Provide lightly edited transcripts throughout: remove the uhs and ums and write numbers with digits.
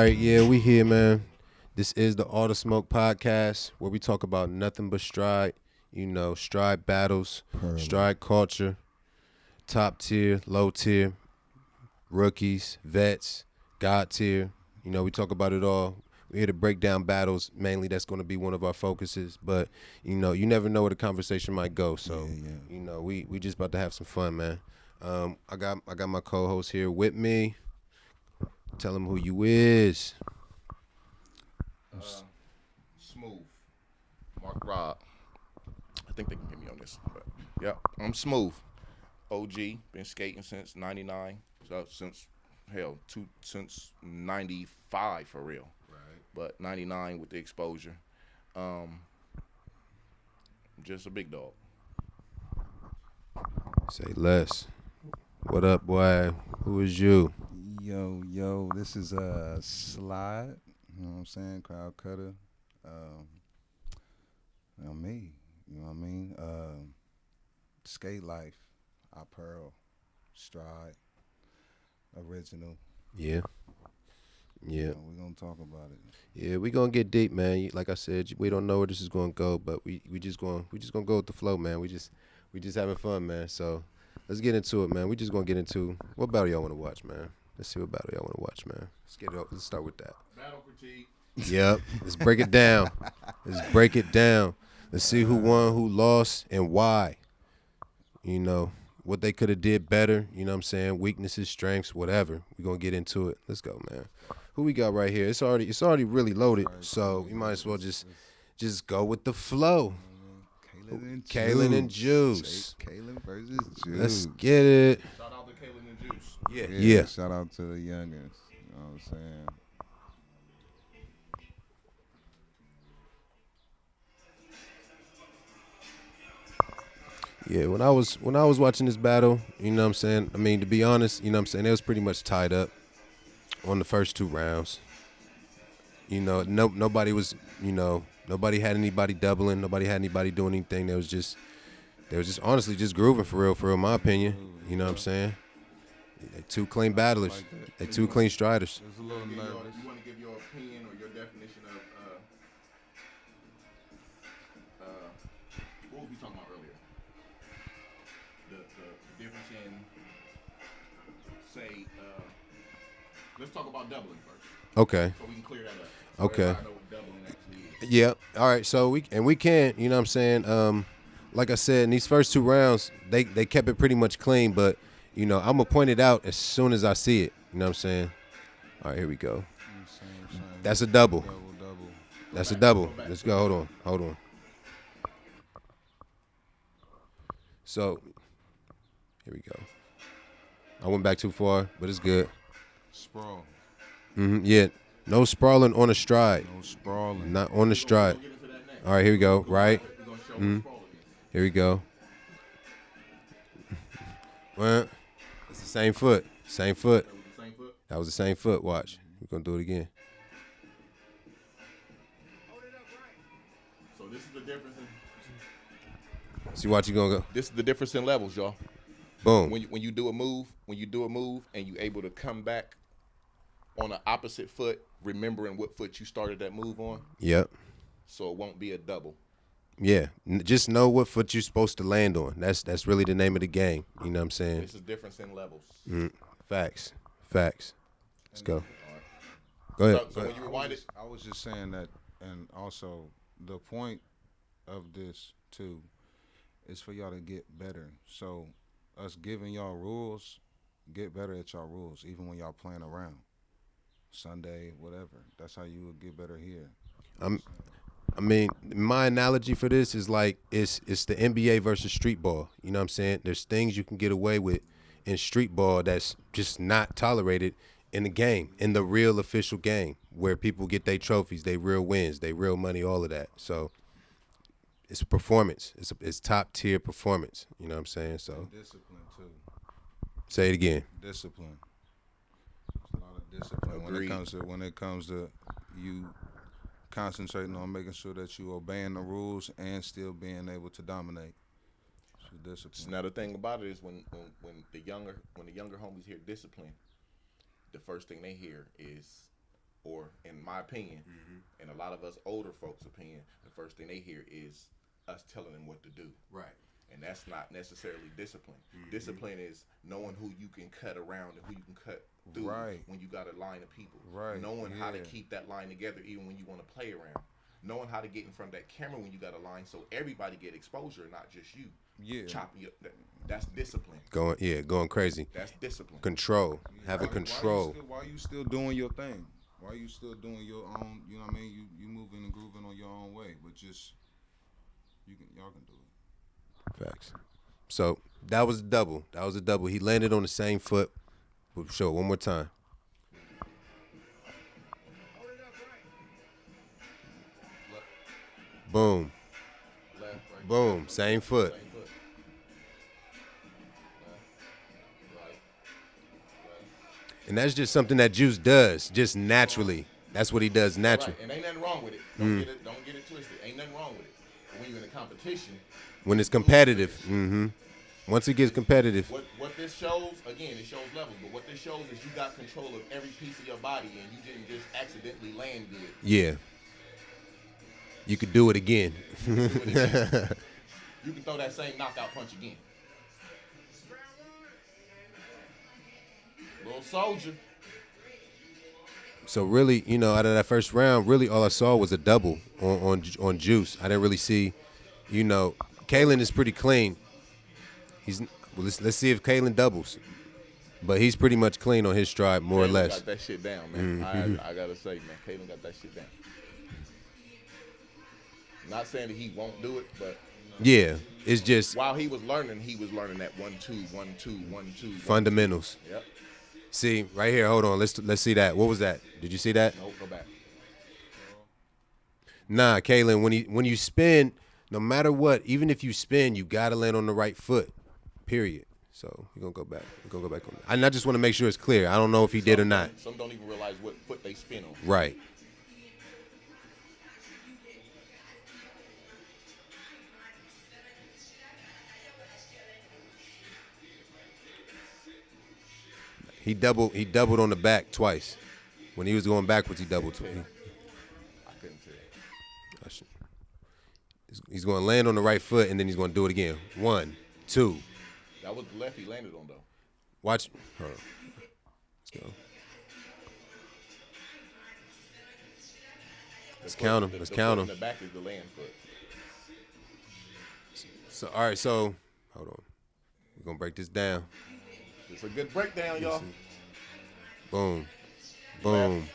right, yeah, we here, man. This is the All the Smoke podcast where we talk about nothing but stride. You know, stride battles, stride culture, top tier, low tier, rookies, vets, god tier. You know, we talk about it all. We're here to break down battles. Mainly, that's going to be one of our focuses. But you know, you never know where the conversation might go. So, you know, we just about to have some fun, man. I got my co-host here with me. Tell him who you is. Smooth. Mark Rob. I think they can get me on this. But yeah, I'm smooth. OG. Been skating since '99. So since '95 for real. Right. But '99 with the exposure. Um, just a big dog. Say less. What up, boy? Who is you? Yo, this is Slide. You know what I'm saying? Crowd cutter. Um, me. You know what I mean? Skate life. I Pearl. Stride. Original. Yeah. Yeah. We're gonna talk about it. Yeah, we gonna get deep, man. Like I said, we don't know where this is gonna go, but we just gonna go with the flow, man. We just having fun, man. So let's get into it, man. We just gonna get into what battle y'all wanna watch, man. Let's see what battle y'all wanna watch, man. Let's get it up. Let's start with that. Battle critique. Yep. Let's break it down. Let's break it down. Let's see who won, who lost, and why. You know, what they could have did better, you know what I'm saying? Weaknesses, strengths, whatever. We're gonna get into it. Let's go, man. Who we got right here? It's already really loaded, so we might as well just go with the flow. Kalen and Juice. Kalen versus Juice. Let's get it. Shout out to Kalen and Juice. Yeah. Shout out to the youngins. You know what I'm saying? Yeah, when I was watching this battle, you know what I'm saying? I mean, to be honest, you know what I'm saying, it was pretty much tied up on the first two rounds. You know, nobody was, you know, nobody had anybody doubling, nobody had anybody doing anything. They was just honestly just grooving for real, in my opinion. You know what I'm saying? They two clean battlers. They two clean striders. It was a little nervous. You want to give your opinion or your definition of what were we talking about earlier? The difference in say let's talk about doubling first. Okay. So we can clear that up. So Okay. everybody know what doubling actually is. Yeah. All right. So we can, you know what I'm saying? Like I said, in these first two rounds, they kept it pretty much clean, but you know, I'm gonna point it out as soon as I see it. You know what I'm saying? All right, here we go. Same. That's a double. Double. That's a double. Let's go. Hold on. So, here we go. I went back too far, but it's good. Sprawl. Yeah. No sprawling on a stride. No sprawling. Not on the stride. We'll get into that next. All right, here we go. Right. We're gonna show what sprawling is. Here we go. Well, it's the same foot. Same foot. That was the same foot. That was the same foot. Watch. We're going to do it again. So this is the difference in See, watch you going to go. this is the difference in levels, y'all. Boom. When you do a move, and you able to come back on the opposite foot, remembering what foot you started that move on, Yep. so it won't be a double. Yeah. Just know what foot you're supposed to land on. That's really the name of the game. You know what I'm saying? This is difference in levels. Facts. Let's go. Go ahead. So when you rewind it, I was just saying that, and also the point of this too is for y'all to get better. So us giving y'all rules, get better at y'all rules, even when y'all playing around. Sunday, whatever. That's how you would get better here. I mean, my analogy for this is like it's the NBA versus street ball. You know what I'm saying? There's things you can get away with in street ball that's just not tolerated in the game, in the real official game, where people get their trophies, they real wins, they real money, all of that. So it's a performance. It's top tier performance. You know what I'm saying? So Discipline too. say it again. Discipline. There's a lot of discipline Agreed. when it comes to you concentrating on making sure that you obeying the rules and still being able to dominate. So discipline. now the thing about it is when the younger homies hear discipline, the first thing they hear is or in my opinion, and a lot of us older folks' opinion, the first thing they hear is us telling them what to do. Right. And that's not necessarily discipline. Discipline is knowing who you can cut around and who you can cut through when you got a line of people. Right. Knowing how to keep that line together even when you want to play around. Knowing how to get in front of that camera when you got a line so everybody get exposure, not just you. Yeah. Chopping you. That's discipline. Going crazy. That's discipline. Control. Having control. Why you still doing your thing? Why you still doing your own? You know what I mean? You moving and grooving on your own way, but just y'all can do it. Facts. So that was a double. He landed on the same foot. We'll show it one more time. Boom. Left, right. Boom. Same foot. Same foot. Left, right, left. And that's just something that Juice does, just naturally. That's what he does naturally. Right. And ain't nothing wrong with it. Don't get it twisted. Ain't nothing wrong with it. But when you're in a competition, When it's competitive. Once it gets competitive. What this shows, again, it shows levels, but what this shows is you got control of every piece of your body and you didn't just accidentally land good. Yeah. You could do it again. You can throw that same knockout punch again. Little soldier. So really, out of that first round, really all I saw was a double on Juice. I didn't really see, Kalen is pretty clean. Let's see if Kalen doubles, but he's pretty much clean on his stride, more or less. Got that shit down, man. I gotta say, man, Kalen got that shit down. Not saying that he won't do it, but Yeah, it's just while he was learning that 1 2 1 2 1 2 fundamentals. Yep. See right here. Hold on. Let's see that. What was that? Did you see that? Nope. Go back. Nah, Kalen. When you spin, no matter what, even if you spin, you gotta land on the right foot. Period. So we're gonna go back. On that. And I just want to make sure it's clear. I don't know if he did or not. Some don't even realize what foot they spin on. Right. He doubled on the back twice. When he was going backwards, he doubled. I couldn't tell. He's going to land on the right foot, and then he's going to do it again. 1, 2. That was the left he landed on, though. Watch. Hold on. Let's go. Let's count him. Let's count him. The back is the land foot. So, all right. So, hold on. We're going to break this down. It's a good breakdown, y'all. Boom. Boom.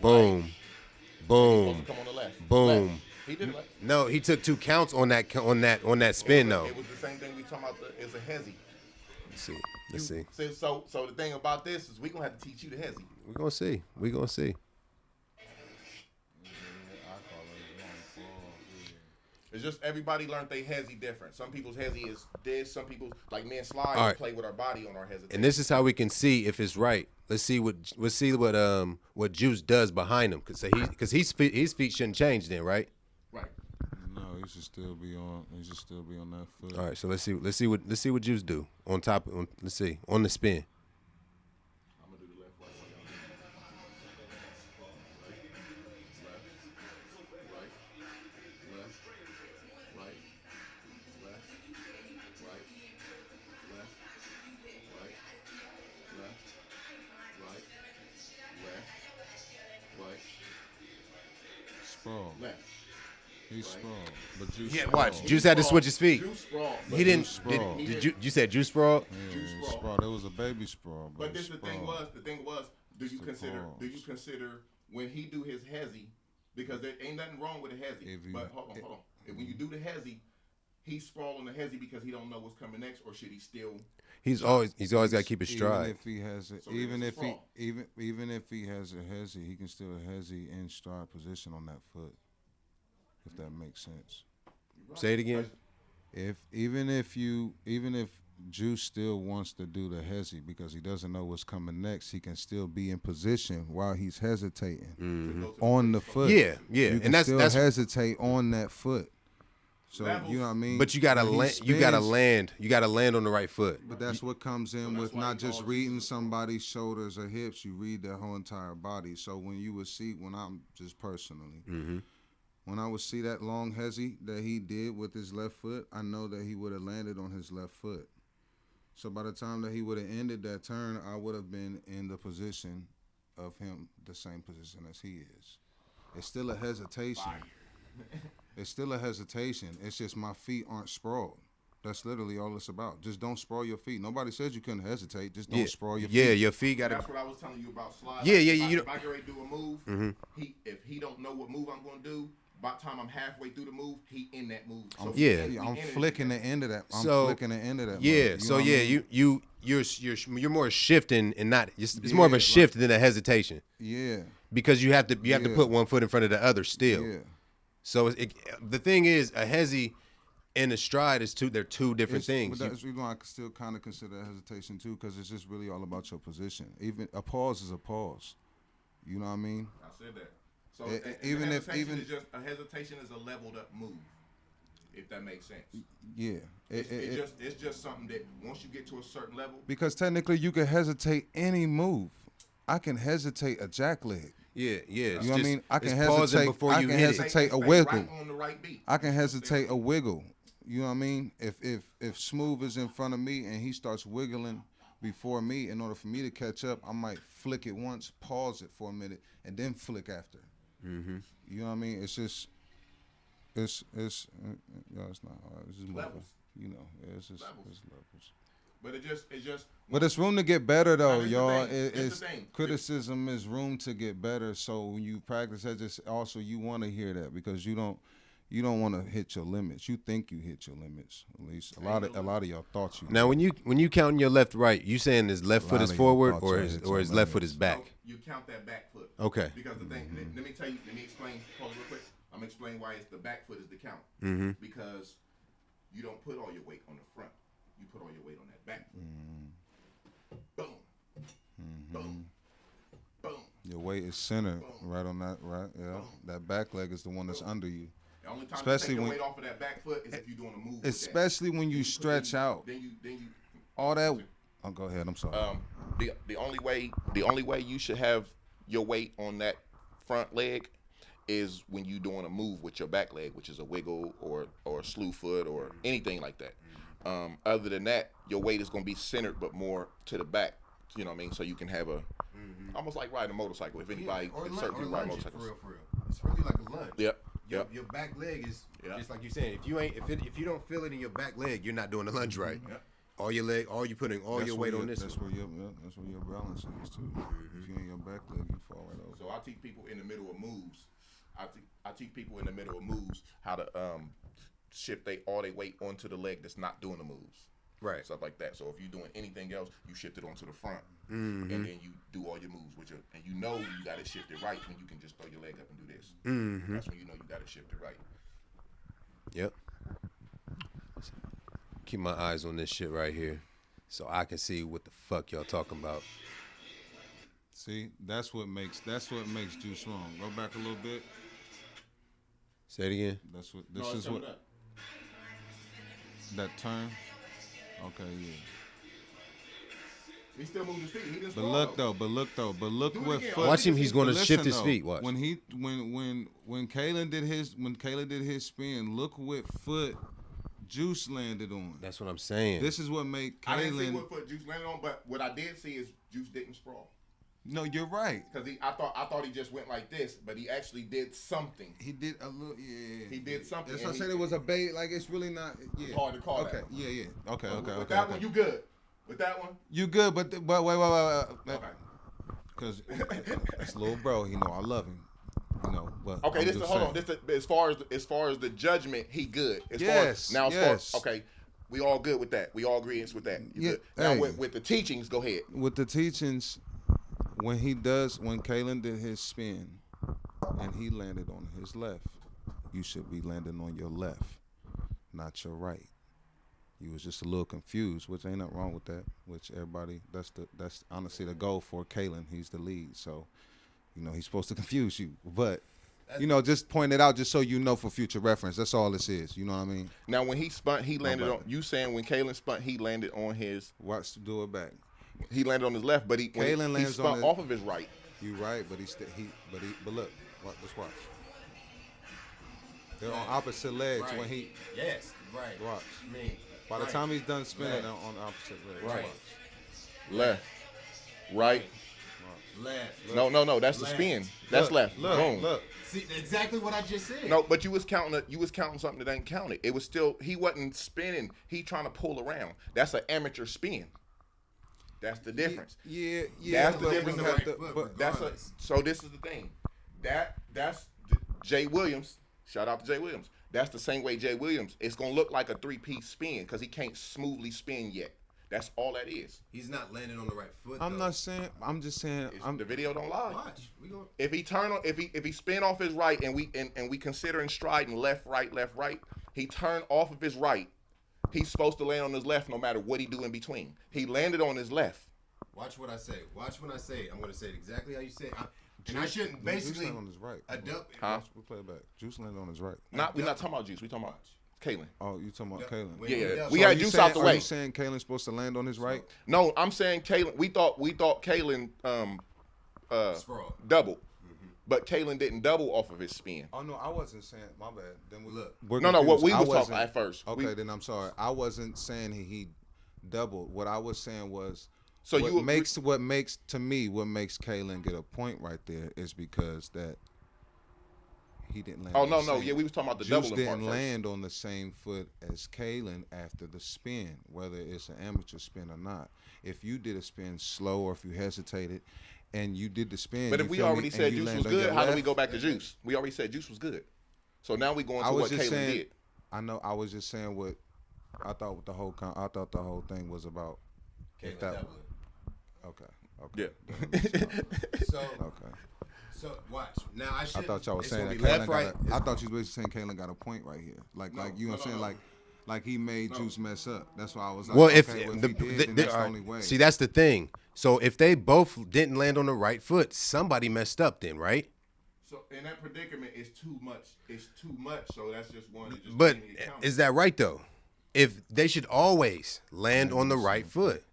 Boom. Boom. Come on the left. Boom. Left. He did left. No, he took 2 counts on that spin though. It was the same thing we talking about. It's a hezzy. Let's see. So the thing about this is we gonna have to teach you the hezzy. We're gonna see. It's just everybody learned they hezzy different. Some people's hezzy is this. Some people, like me and Slide, All right. play with our body on our hesitation. And this is how we can see if it's right. Let's see what Juice does behind him, because his feet shouldn't change then, right? Right. No, he should still be on. He should still be on that foot. All right, so let's see what Juice do on top. Let's see on the spin. I'm gonna do the left, right, Sprawl. left. He's sprawl. But Juice. Yeah, sprawl. watch. Juice had to switch his feet. Juice sprawl. He didn't. sprawl. Did you said Juice sprawl? Yeah, Juice he sprawl. sprawl. There was a baby sprawl. But this the thing sprawl. was, do you the consider when he do his hezzy, because there ain't nothing wrong with a hezzy. But hold on. If when you do the hezzy, he's sprawling the hezzy because he don't know what's coming next, or should he still? He's always got to keep his stride. Even if he has a, So even it's if he sprawl. even if he has a hezzy, he can still hezzy in stride position on that foot. If that makes sense. Say it again. Even if Juice still wants to do the hezzy because he doesn't know what's coming next, he can still be in position while he's hesitating on the foot. Yeah, You can and that's hesitate on that foot. So Levels. you know what I mean. But you gotta When he land. You gotta spins- land. You gotta land on the right foot. But that's what comes in that's with why not he just called reading Jesus. somebody's shoulders or hips. You read their whole entire body. So when you would see, when I'm just personally, when I would see that long hezzy that he did with his left foot, I know that he would have landed on his left foot. So by the time that he would have ended that turn, I would have been in the position of him, the same position as he is. It's still a hesitation. It's still a hesitation. It's just my feet aren't sprawled. That's literally all it's about. Just don't sprawl your feet. Nobody says you couldn't hesitate. Just don't sprawl your feet. Yeah, your feet gotta. That's what I was telling you about slide. Yeah, Like, yeah, If I, you if I get ready to do a move, if he don't know what move I'm going to do, by the time I'm halfway through the move, he in that move. So Yeah. we I'm in it flicking the together. end of that. I'm So, flicking the end of that. Yeah. mug, So know what I yeah, mean? you're more shifting and not. It's more of Yeah, a shift than a hesitation Yeah. because you have to Yeah. put one foot in front of the other still. Yeah. So the thing is, a hezi and a stride is they're two different things. But that's I can still kind of consider hesitation too, because it's just really all about your position. Even a pause is a pause. You know what I mean? I said that. So Even a if- hesitation even- is just a hesitation is a leveled up move, if that makes sense. Yeah. It's just something that once you get to a certain level, Because technically you can hesitate any move. I can hesitate a jack leg. Yeah. You know what I mean? I can pausing hesitate. before I you can hit it. hesitate a stay wiggle. right on the right beat. I can hesitate a wiggle. You know what I mean? If Smooth is in front of me and he starts wiggling before me, in order for me to catch up, I might flick it once, pause it for a minute, and then flick after. Mm-hmm. You know what I mean? It's just, it's not hard. It's just moving. Levels. You know, it's just Levels. it's levels. But it just. But it's room to get better though, That's the y'all. thing. That's It's the thing. criticism is room to get better. So when you practice that, just also you want to hear that because you don't want to hit your limits. You think you hit your limits. At least a lot of y'all thought you. Now, when you counting your left, right, you saying his left foot lot is of you forward thought or y'all his hit your left foot limits. is back? No, you count that back foot. Okay. Because the thing, let me tell you, let me explain. Hold on real quick. I'm gonna explain why it's the back foot is the count. Mm-hmm. Because you don't put all your weight on the front. You put all your weight on that back foot. Boom. Boom. Boom. Your weight is centered right on that, right? Yeah. That back leg is the one that's under you. The only time Especially you take when- your weight off of that back foot is if you're doing a move. Especially when you stretch out. Then you. All that. Oh, go ahead. I'm sorry. The only way you should have your weight on that front leg is when you doing a move with your back leg, which is a wiggle or a slew foot or anything like that. Other than that, your weight is going to be centered but more to the back. You know what I mean? So you can have a almost like riding a motorcycle. If anybody, certain people ride motorcycles. For real. It's really like a lunge. Yep. Yep. Your back leg is Yeah. just like you're saying. If you don't feel it in your back leg, you're not doing the lunge right. Yep. All you putting all That's your where weight on this. That's one. that's where your balance is too. If you in your back leg, you fall right over. So I teach people in the middle of moves. I teach people in the middle of moves how to shift all their weight onto the leg that's not doing the moves. Right. Stuff like that. So if you're doing anything else, you shift it onto the front, Mm-hmm. and then you do all your moves with and you know you got to shift it right when you can just throw your leg up and do this. Mm-hmm. That's when you know you got to shift it right. Yep. Keep my eyes on this shit right here, so I can see what the fuck y'all talking about. See, that's what makes Juice wrong. Go back a little bit. Say it again. This No, is it's what coming up. that turn. Okay, yeah. He still moving his feet. He just But look Do it what again. foot. Watch him. He's going to But shift listen, his though, feet. Watch. When Kalen did his spin, look what foot Juice landed on. That's what I'm saying. This is what made I didn't see Kalen. what foot Juice landed on, but what I did see is Juice didn't sprawl. No, you're right. Because I thought he just went like this, but he actually did something. He did a little, yeah. He did something. That's why I and said it was a bait. Like it's really not. Yeah. It's hard to call Okay. that. Yeah. Okay. With that one, you good. With that one, You good, but wait. okay. Because it's little bro. You know I love him. You know, but Okay, I'm just saying. as far as the judgment, he good. Yes, yes. Okay, we all good with that. We all agree with that. You Yeah, good. Now hey. with the teachings, go ahead. With the teachings, when Kalen did his spin and he landed on his left, you should be landing on your left, not your right. You was just a little confused, which ain't nothing wrong with that. Which everybody, that's honestly the goal for Kalen. He's the lead, so you know he's supposed to confuse you. But You know, just point it out just so you know for future reference. That's all this is. You know what I mean? Now, when he spun, he landed bad. on. You saying when Kalen spun, he landed on his. Watch, do it back. He landed on his left, but he lands spun on his- off of his right. You right, but but look, just watch. They're on opposite legs when he. Yes, right. Watch. Me. By the time he's done spinning, they're on opposite legs. Right. Watch. Left, right. Left. No. That's the Left. spin. That's Look, left. Look, Boom. look. See, exactly what I just said. No, but you was counting something that ain't counted. It was still he wasn't spinning. He trying to pull around. That's an amateur spin. That's the difference. Yeah. That's the but difference. we Right have to- foot, but regardless. So this is the thing. That's Jay Williams. Shout out to Jay Williams. That's the same way Jay Williams. It's gonna look like a 3-piece spin because he can't smoothly spin yet. That's all that is. He's not landing on the right foot. I'm though. not saying. I'm just saying. The video don't lie. Watch. We go. If he spin off his right and we considering striding left right, he turned off of his right. He's supposed to land on his left no matter what he do in between. He landed on his left. Watch what I say. Watch when I say it. I'm going to say it exactly how you say it. And I shouldn't Juice basically. landed on his right. Huh? We play it back. Juice landed on his right. We're not talking about Juice. We talking about Kalen. Oh, you talking about Yeah. Kalen? When Yeah, he yeah. does- We So had are you Juice saying- out the Are way. you saying Kalen's supposed to land on his right? No, I'm saying Kalen. We thought Kalen Sprawl. doubled, but Kalen didn't double off of his spin. Oh no, I wasn't saying. My bad. Then we Look. we're No, what confused. we I was talking wasn't- at first. Okay, then I'm sorry. I wasn't saying he doubled. What I was saying was. So what you makes Kalen get a point right there is because that he didn't land. Oh on no, the no, same- yeah, we was talking about the Juice doubling part didn't first. land on the same foot as Kalen after the spin, whether it's an amateur spin or not. If you did a spin slow or if you hesitated and you did the spin, But you if we feel me, already and said you Juice land was on your good, how do we left, go back to Juice? We already said Juice was good. So now we going I to was what just Kalen saying. did. I know. I was just saying what I thought. I thought the whole thing was about. Kalen if that- doubling. Okay. Yeah. So, Okay. so watch. Now I should. I thought y'all was it's saying gonna that be Kalen left, got. right. I thought you was basically saying Kalen got a point right here. Like you know what I'm saying? Like he made Juice mess up. That's why I was like, Well, okay, if well, the, he did, the- then the- that's the only way. see, that's the thing. So if they both didn't land on the right foot, somebody messed up then, right? So in that predicament, it's too much. It's too much. So that's just one. That just But can't get counted. is that right though? If they should always land on the right foot.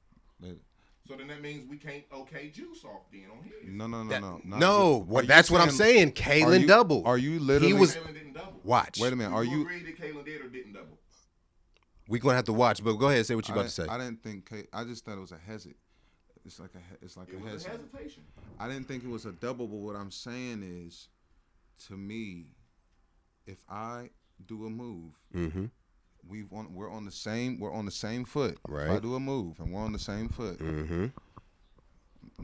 So then that means we can't Juice off then on his. No. What that's what I'm saying. Kalen doubled. Are you literally? He was. Kalen didn't double. Watch. Wait a minute. Are you you? agree that Kalen did or didn't double? We're gonna have to watch, but go ahead and say what you're about to say. I didn't think. I just thought it was a hesitate. It's like a. It's like It a was a hesitate. hesitation. I didn't think it was a double, but what I'm saying is, to me, if I do a move, Mm-hmm. we're on the same foot. If I Right. do a move and we're on the same foot, Mm-hmm.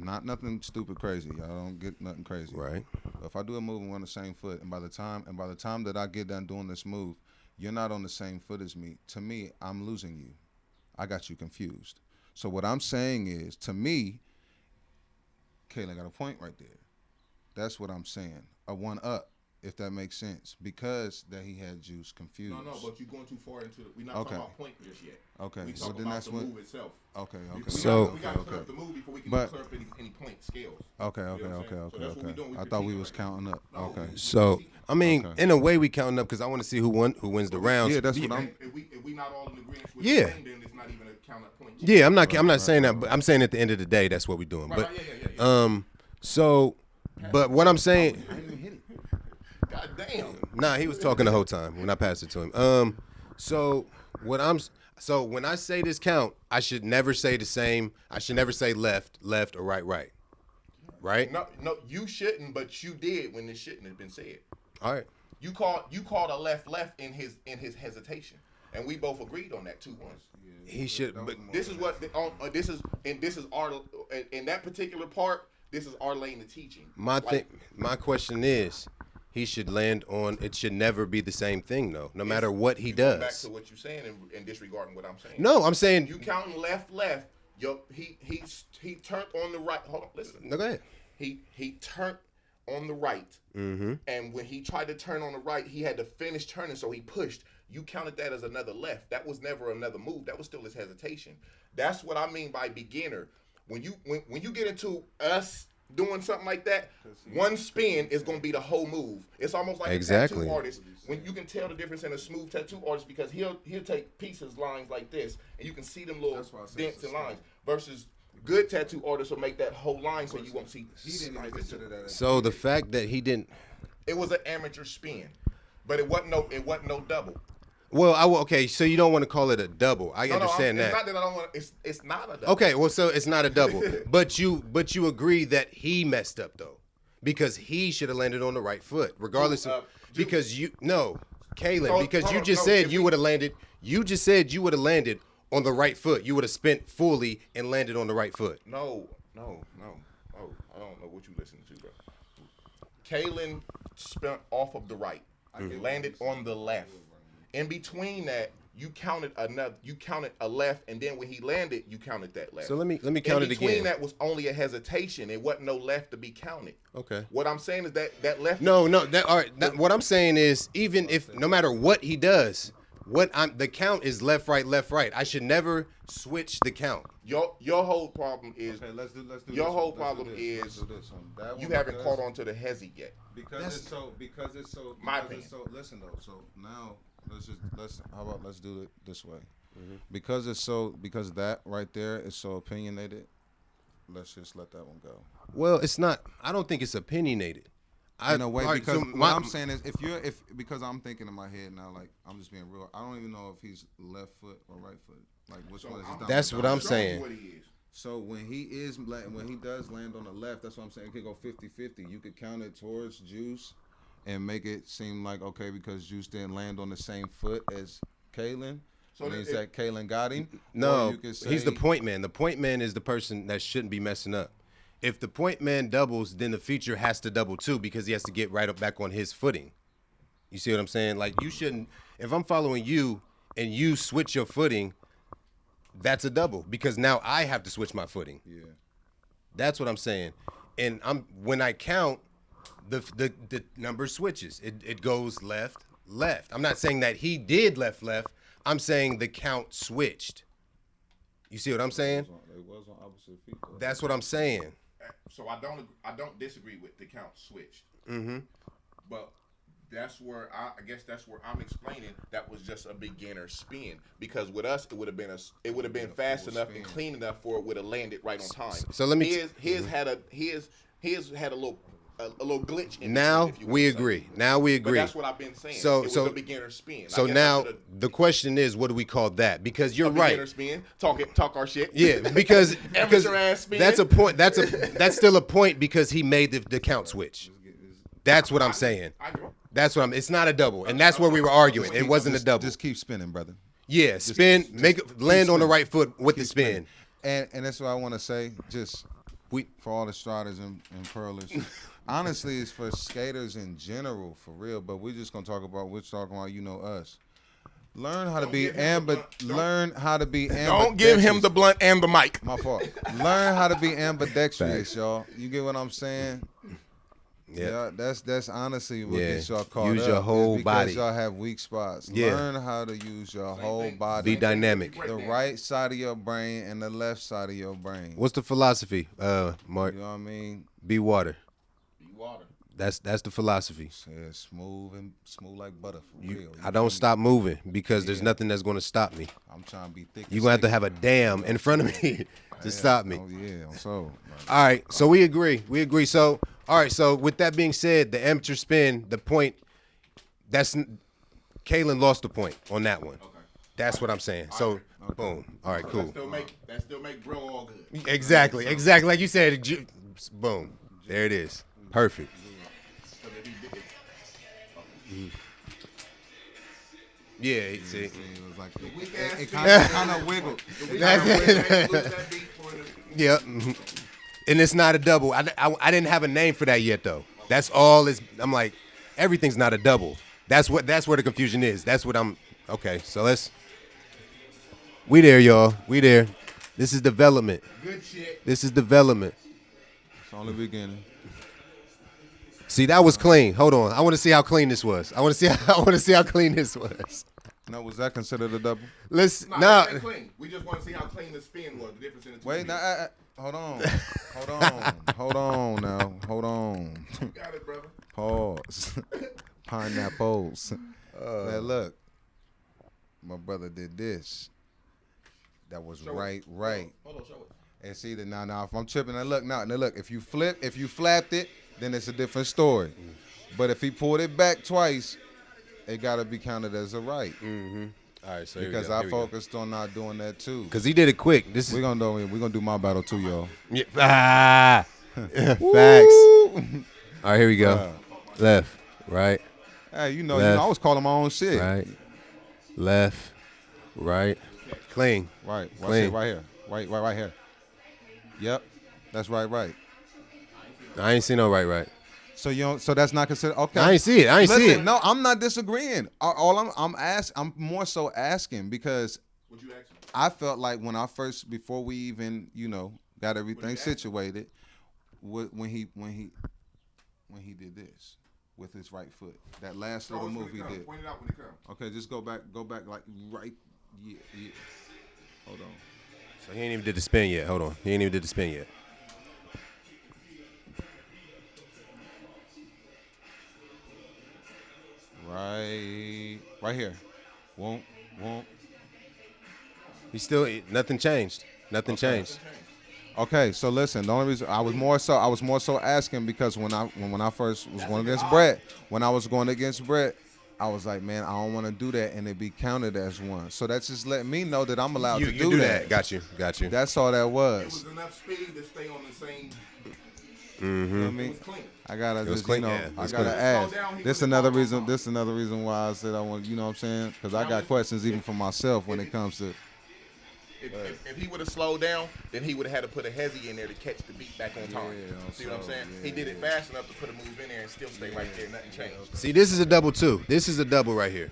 not nothing stupid crazy. Y'all don't get nothing crazy. Right. But if I do a move and we're on the same foot, and by the time that I get done doing this move, you're not on the same foot as me. To me, I'm losing you. I got you confused. So what I'm saying is, to me, Kalen got a point right there. That's what I'm saying. A one up, if that makes sense, because that he had Juice confused. No, but you're going too far into it. We're not Okay. talking about point just yet. Okay, We so talking then about that's the what. move itself. Okay. So- we got to clear up the move before we can But- clear up any point scales. Okay. You know what I'm saying? So that's what we doing. We I thought we critiquing was right now. counting up. No, Okay. So I mean, Okay. in a way, we counting up because I want to see who wins the rounds. Yeah, that's what I'm. If we not all in agreement with Yeah. the thing, then it's not even a count up point. Yeah, I'm not saying that, but I'm saying at the end of the day, that's what we're doing. Right, But yeah. so, but what I'm saying, God damn. nah, he was talking the whole time when I passed it to him. So when I say this count, I should never say the same. I should never say left, or right. Right? No, you shouldn't, but you did when this shouldn't have been said. All right. You called a left in his hesitation, and we both agreed on that 2-1. He should. But This is what this is our in that particular part. This is our lane of teaching. my question is, he should land on. It should never be the same thing, though. No matter what he Going back does. to what you're saying and disregarding what I'm saying. No, I'm saying. You counting left. He turned on the right. Hold on, listen. No, go ahead. He turned on the right, and when he tried to turn on the right, he had to finish turning, so he pushed. You counted that as another left. That was never another move. That was still his hesitation. That's what I mean by beginner. When you get into us doing something like that, one spin is gonna be the whole move. It's almost like Exactly. a tattoo artist. When you can tell the difference in a smooth tattoo artist because he'll take pieces, lines like this, and you can see them little That's why I said dents it's and a lines. Versus good tattoo artists will make that whole line so you won't see. He didn't even consider that. So the fact that he didn't. It was an amateur spin, but it wasn't no double. Well, okay, so you don't want to call it a double. I understand It's that. not that I don't want. It's not a double. Okay, well, so it's not a double, but you agree that he messed up though, because he should have landed on the right foot, regardless of because Kalen, So, because hold you on, just no, said if you we- would have landed. You just said you would have landed on the right foot. You would have spent fully and landed on the right foot. No. Oh, I don't know what you listening to, bro. Kalen spent off of the right, landed on the left. In between that, you counted a left, and then when he landed, you counted that left. So let me count in it between again. that was only a hesitation. It wasn't no left to be counted. Okay. What I'm saying is that left. No, that all right. What I'm saying is, even if no matter what he does, the count is left, right, left, right. I should never switch the count. Your whole problem is Okay, let's do your this. whole Let's problem do this. is Let's do this one. That you one haven't because- caught on to the hezi yet. Because it's so. My Listen though. So now how about let's do it this way. Because that right there is so opinionated. Let's just let that one go. Well, it's not. I don't think it's opinionated. In a way, all right, because so what I'm saying is, because I'm thinking in my head now, like I'm just being real. I don't even know if he's left foot or right foot. Like which one is he? That's what I'm saying. What he is. So when he does land on the left, that's what I'm saying. It could go 50-50. You could count it towards Juice and make it seem like, okay, because Juice didn't land on the same foot as Kalen. So means that Kalen got him. No, Or you could say, he's the point man. The point man is the person that shouldn't be messing up. If the point man doubles, then the feature has to double too because he has to get right up back on his footing. You see what I'm saying? Like you shouldn't. If I'm following you and you switch your footing, that's a double because now I have to switch my footing. Yeah. That's what I'm saying. And when I count, the number switches. It goes left, left. I'm not saying that he did left, left. I'm saying the count switched. You see what I'm saying? It was on opposite feet. Though. That's what I'm saying. So I don't disagree with the count switched. Mm-hmm. But that's where I guess that's where I'm explaining that was just a beginner spin because with us it would have been fast enough and clean enough for it would have landed right on time. So let me. His had a little glitch in Now it, if you we will say. agree. Now we But agree. that's what I've been saying. So- it was so- a beginner spin. So I guess now I should've- the question is, what do we call that? Because you're a beginner right. spin. Talk our shit. Yeah, because Amateur ass spin. that's a point. That's still a point because he made the count switch. That's what I'm saying. I agree. That's what I'm. It's not a double, and that's where we were arguing. It wasn't a double. Just keep spinning, brother. Yeah, spin, land on the right foot with the spin. And that's what I want to say. Just for all the striders and pearlers. Honestly, it's for skaters in general, for real. But we're just gonna talk about us. Learn how to be Learn how to be ambidextrous. Don't give him the blunt and the mic. My fault. Learn how to be ambidextrous, y'all. You get what I'm saying? Yeah. That's honestly what Yeah. gets y'all caught up. Use your whole It's because body. y'all have weak spots. Yeah. Learn how to use your whole body. Be dynamic. The right side of your brain and the left side of your brain. What's the philosophy, Mark? You know what I mean? Be water. Water. That's the philosophy. Yeah, smooth like butter for real. I don't stop moving because there's nothing that's going to stop me. I'm trying to be thick. You're going to have to have a dam in front of me to stop me. Oh yeah, I'm so. All right, so we agree. So, all right, so with that being said, the amateur spin, the point, Kalen lost the point on that one. Okay. That's what I'm saying. So, boom. All right, cool. That still make bro all good. Exactly. Like you said, boom. There it is. Perfect. Yeah, see. It was like it kind of wiggled. Yeah. Mhm. And it's not a double. I didn't have a name for that yet, though. That's all. I'm like, everything's not a double. That's where the confusion is. That's what I'm. Okay, so we there, y'all. We there. This is development. Good shit. This is development. It's only beginning. See, that was clean. Hold on. I want to see how clean this was. I want to see how clean this was. No, was that considered a double? Listen, Nah, now that's clean. We just want to see how clean the spin was. The difference in the two. Wait, spins. now, hold on. Hold on now. Hold on. You got it, brother. Pause. Pineapples. Now look, my brother did this. That was Show right. Hold on, show it. And see that now if I'm tripping, now look, if you flapped it, then it's a different story. But if he pulled it back twice, it gotta be counted as a right. Mm-hmm. All right, so Because I focused on not doing that too. Because he did it quick. This is We're gonna do my battle too, y'all. yeah. Facts. All right, here we go. Left, right, Hey, you know, Left. I was calling my own shit. right, left, right. Clean. Right. Clean. Right here. Right here. Yep. That's right. I ain't seen no right. So you don't, so that's not considered okay. I ain't see it. I ain't see Listen, it. no, I'm not disagreeing. All I'm more so asking because What you asking? I felt like before we even, got everything situated, when he did this with his right foot, that last little move he did. Point it out when it comes. Okay, just go back like right. Yeah. Hold on. So he ain't even did the spin yet. Hold on. He ain't even did the spin yet. Right here. Won't. He still nothing changed. Nothing changed. Okay, so listen. The only reason I was more so asking because when I first was going against Brett, I was like, man, I don't want to do that and it be counted as one. So that's just letting me know that I'm allowed You to do that. Got you. That's all that It was. was enough speed to stay on the same. You know what I It mean? was clean. I gotta was just, clean, yeah. It I was gotta clean. ask. Slow down, he This would've another called reason. off. This another reason why I said I want. You know what I'm saying? Because I got questions even for myself when it comes to. If he would have slowed down, then he would have had to put a hezzy in there to catch the beat back on time. Yeah, See what I'm so, saying? yeah. He did it fast enough to put a move in there and still stay right there. Nothing changed. See, this is a double too. This is a double right here.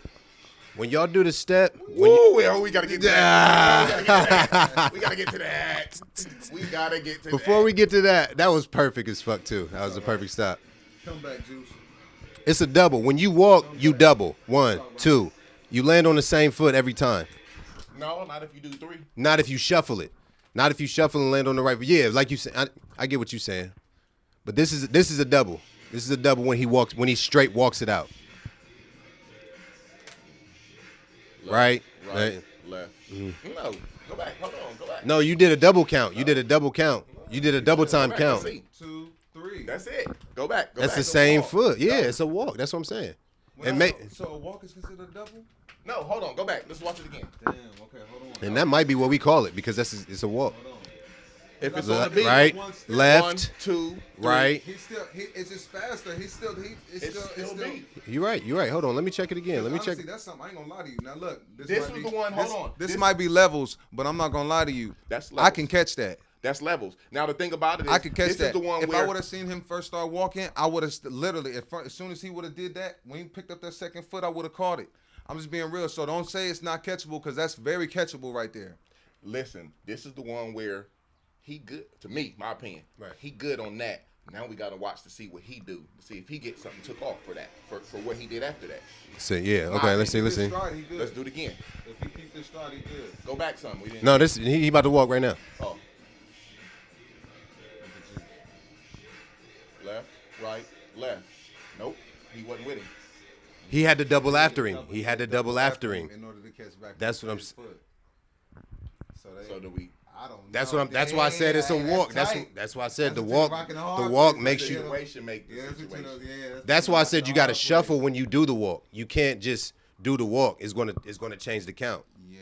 When y'all do the step, Woo, well, we gotta get to that. We gotta get to that. We gotta get to before that. we get to that, that was perfect as fuck too. That was a perfect stop. Come back, Juice. It's a double. When you walk, you double. 1, 2. You land on the same foot every time. No, not if you do three. Not if you shuffle it. Not if you shuffle and land on the right foot. Yeah, like you said, I get what you're saying. But this is a double. This is a double when he straight walks it out. Right? Left. No, go back. Hold on, go back. No, you did a double count. You did a double count. You did a double time Go back, count. let's see. 2, 3. That's it. Go back. Go That's back. the same foot. Yeah, it's a walk. That's what I'm saying. So a walk is considered a double? No, hold on. Go back. Let's watch it again. Damn. Okay, hold on. And that might be what we call it because it's a walk. If it's Le- on the beat, right, One step. left, 1, 2, 3. right. It's just faster. It's still beat. You're right. Hold on. Let me check it again. Let me check. Honestly, that's something I ain't gonna lie to you. Now look, This was the one. Hold on. This might be levels, but I'm not gonna lie to you. That's I levels. can catch that. That's levels. Now the thing about it is, I could catch this that. is the one If where I would have seen him first start walking, I would have literally, as soon as he would have did that, when he picked up that second foot, I would have caught it. I'm just being real. So don't say it's not catchable because that's very catchable right there. Listen, this is the one where he good to me, my opinion. Right. He good on that. Now we gotta watch to see what he do, to see if he gets something took off for that, for what he did after that. So yeah. Okay. Let's see. Let's see. He good. Let's do it again. If he keep this stride, he good. Go back some. We didn't. No, this he about to walk right now. Oh. Left, right, left. Nope. He wasn't with him. He had to double after him. He had to double after him. in order to catch back. That's to what I'm his s- foot. So do we? I don't know. That's what I'm. That's why I said it's a walk. That's why I said the That's walk. between the rock and the The hard walk place. makes you. Situation make the Yeah, situation. That's why I said you got to shuffle when you do the walk. You can't just do the walk. It's gonna change the count. Yeah.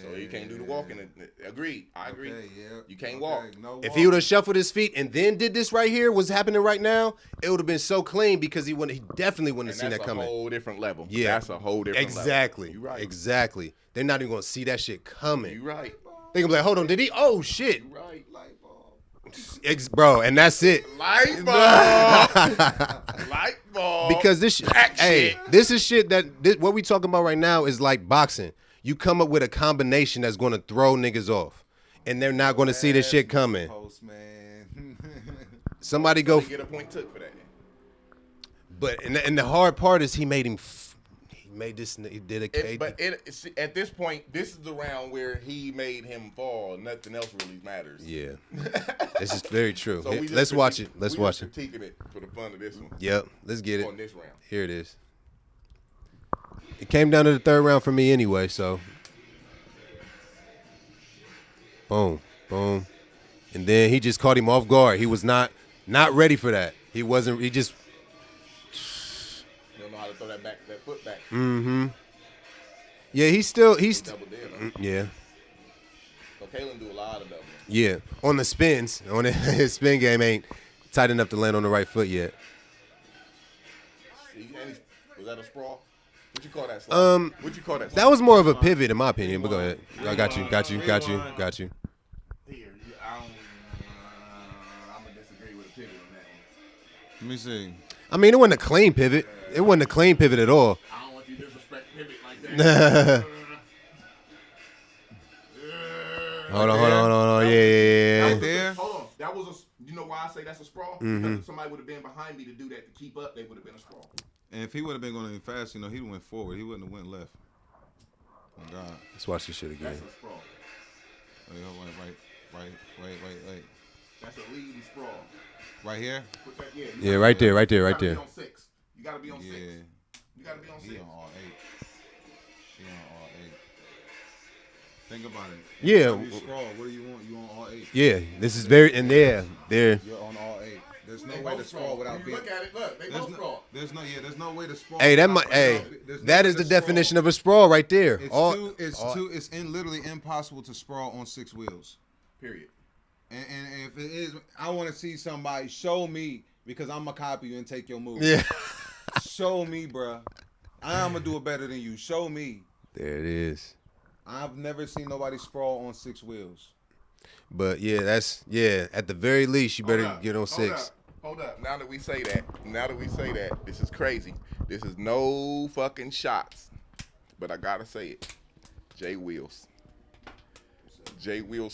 So you can't do the walking. Agreed. I agree. Okay, yeah. You can't walk. No If he would have shuffled his feet and then did this right here, what's happening right now, it would have been so clean because he definitely wouldn't have And seen that's that a coming. whole different level. Yeah, That's a whole different exactly. level. You right. Exactly. They're not even gonna see that shit coming. You right. They gonna be like, hold on, did he? Oh shit, You right. light bulb. bro, and that's it. Light bulb. Light bulb. Because this, That hey, shit. this is shit what we talking about right now is like boxing. You come up with a combination that's gonna throw niggas off, and they're not gonna see this shit coming. Postman. Somebody go, They get a point took for that. but and the hard part is he made him made this. He did a KD. At this point, this is the round where he made him fall. Nothing else really matters. Yeah, this is very true. So Let's watch it. Let's watch it. Critiquing it for the fun of this one. Yep, let's get it. On this round. Here it is. It came down to the third round for me anyway, so. Boom, boom. And then he just caught him off guard. He was not ready for that. He wasn't, he just. You don't know how to throw that foot back. Mm-hmm. Yeah, he's still. Double did, huh? Yeah. So Kalen do a lot of double. Yeah. On the spins, his spin game ain't tight enough to land on the right foot yet. Was that a sprawl? What you call that? Slide? What you call that? That was more of a pivot in my opinion, but go ahead. I got you. Here, I'm gonna disagree with a pivot on that one. Let me see. I mean, it wasn't a clean pivot. It wasn't a clean pivot at all. I don't want you to disrespect pivot like that. Hold on. Yeah. That was there. Hold on. That was a. You know why I say that's a sprawl? Because if somebody would have been behind me to do that to keep up, they would have been a sprawl. And if he would have been going fast, he went forward. He wouldn't have went left. Oh God. Let's watch this shit again. That's a sprawl. Wait. That's a leading sprawl. Right here? Put that, yeah, Yeah, right there. You gotta be on 6. You gotta be on 6. Yeah. You gotta be on 6. He on all 8. He on all 8. Think about it. Yeah. You scroll. What do you want? You on all 8. Yeah, this is very, and there. You're on all 8. There's no They way to both scroll without you being. look at it. Look, they both sprawl. There's no way to sprawl. Hey, that without- might. Hey, there's no that way is to the sprawl. definition of a sprawl right there. It's literally impossible to sprawl on 6 wheels. Period. And if it is, I want to see somebody show me because I'm gonna copy you and take your move. Yeah. Show me, bruh. I'm gonna do it better than you. Show me. There it is. I've never seen nobody sprawl on 6 wheels. But yeah, at the very least, you better get on 6. Hold up. Now that we say that, this is crazy. This is no fucking shots. But I gotta say it. Jay Wheels